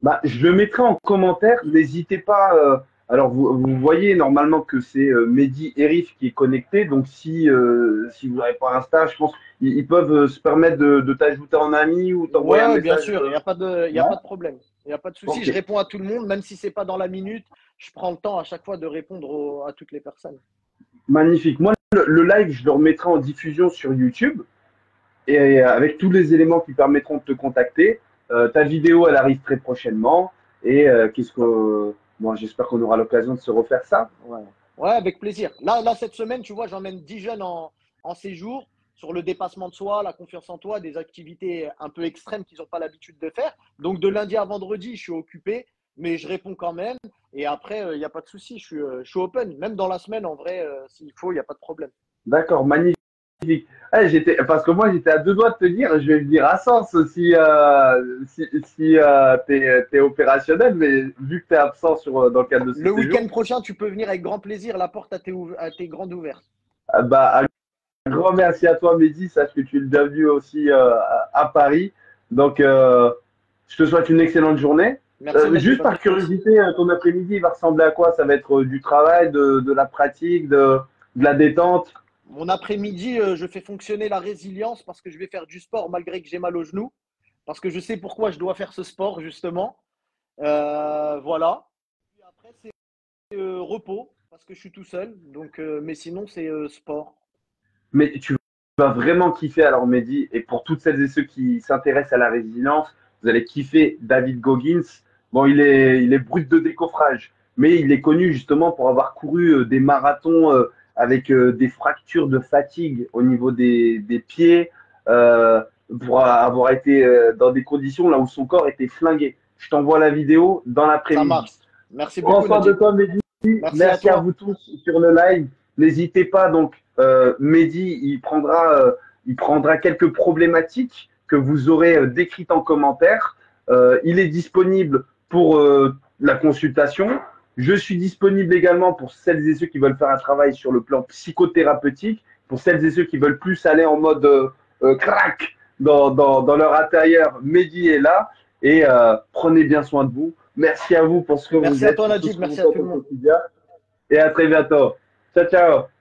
Bah, je le mettrai en commentaire. N'hésitez pas. Alors, vous voyez normalement que c'est Mehdi Herif qui est connecté. Donc, si vous n'avez pas Insta, je pense qu'ils peuvent se permettre de t'ajouter en ami ou t'envoyer un Ouais, message. bien sûr, il n'y a pas de problème. Il n'y a pas de souci. Ok. Je réponds à tout le monde, même si ce n'est pas dans la minute. Je prends le temps à chaque fois de répondre à toutes les personnes. Magnifique. Moi, le live, je le remettrai en diffusion sur YouTube et avec tous les éléments qui permettront de te contacter. Ta vidéo, elle arrive très prochainement. Et bon, j'espère qu'on aura l'occasion de se refaire ça. Ouais, avec plaisir. Là, cette semaine, tu vois, j'emmène 10 jeunes en séjour sur le dépassement de soi, la confiance en toi, des activités un peu extrêmes qu'ils n'ont pas l'habitude de faire. Donc, de lundi à vendredi, je suis occupé, mais je réponds quand même. Et après, il n'y a pas de souci, je suis open. Même dans la semaine, en vrai, s'il faut, il n'y a pas de problème. D'accord, magnifique. Parce que moi, j'étais à deux doigts de te dire, je vais le dire à Sens si t'es opérationnel, mais vu que tu es absent dans le cadre de ce Le séjour, week-end prochain, tu peux venir avec grand plaisir. La porte à tes grandes ouvertes. bah, un grand merci à toi, Mehdi. Sache que tu es le bienvenu aussi à Paris. Donc, je te souhaite une excellente journée. Merci, Juste par curiosité, ton après-midi, il va ressembler à quoi? Ça va être du travail, de la pratique, de la détente? Mon après-midi, je fais fonctionner la résilience parce que je vais faire du sport malgré que j'ai mal au genou. Parce que je sais pourquoi je dois faire ce sport, justement. Voilà. Et après, c'est repos parce que je suis tout seul. Donc, mais sinon, c'est sport. Mais tu vas vraiment kiffer alors, Mehdi. Et pour toutes celles et ceux qui s'intéressent à la résilience, vous allez kiffer David Goggins. Bon, il est brut de décoffrage, mais il est connu justement pour avoir couru des marathons avec des fractures de fatigue au niveau des pieds, pour avoir été dans des conditions là où son corps était flingué. Je t'envoie la vidéo dans Ça l'après-midi. marche. Merci Prends beaucoup, soin de Nadir. toi, Mehdi. Merci à À toi. vous tous sur le live. N'hésitez pas, donc, Mehdi, il prendra quelques problématiques que vous aurez décrites en commentaire. Il est disponible pour la consultation. Je suis disponible également pour celles et ceux qui veulent faire un travail sur le plan psychothérapeutique, pour celles et ceux qui veulent plus aller en mode crack dans leur intérieur. Mehdi est là et prenez bien soin de vous. Merci à vous pour ce que vous êtes. Merci à toi, Najib. Merci à tout le monde. Et à très bientôt. Ciao, ciao.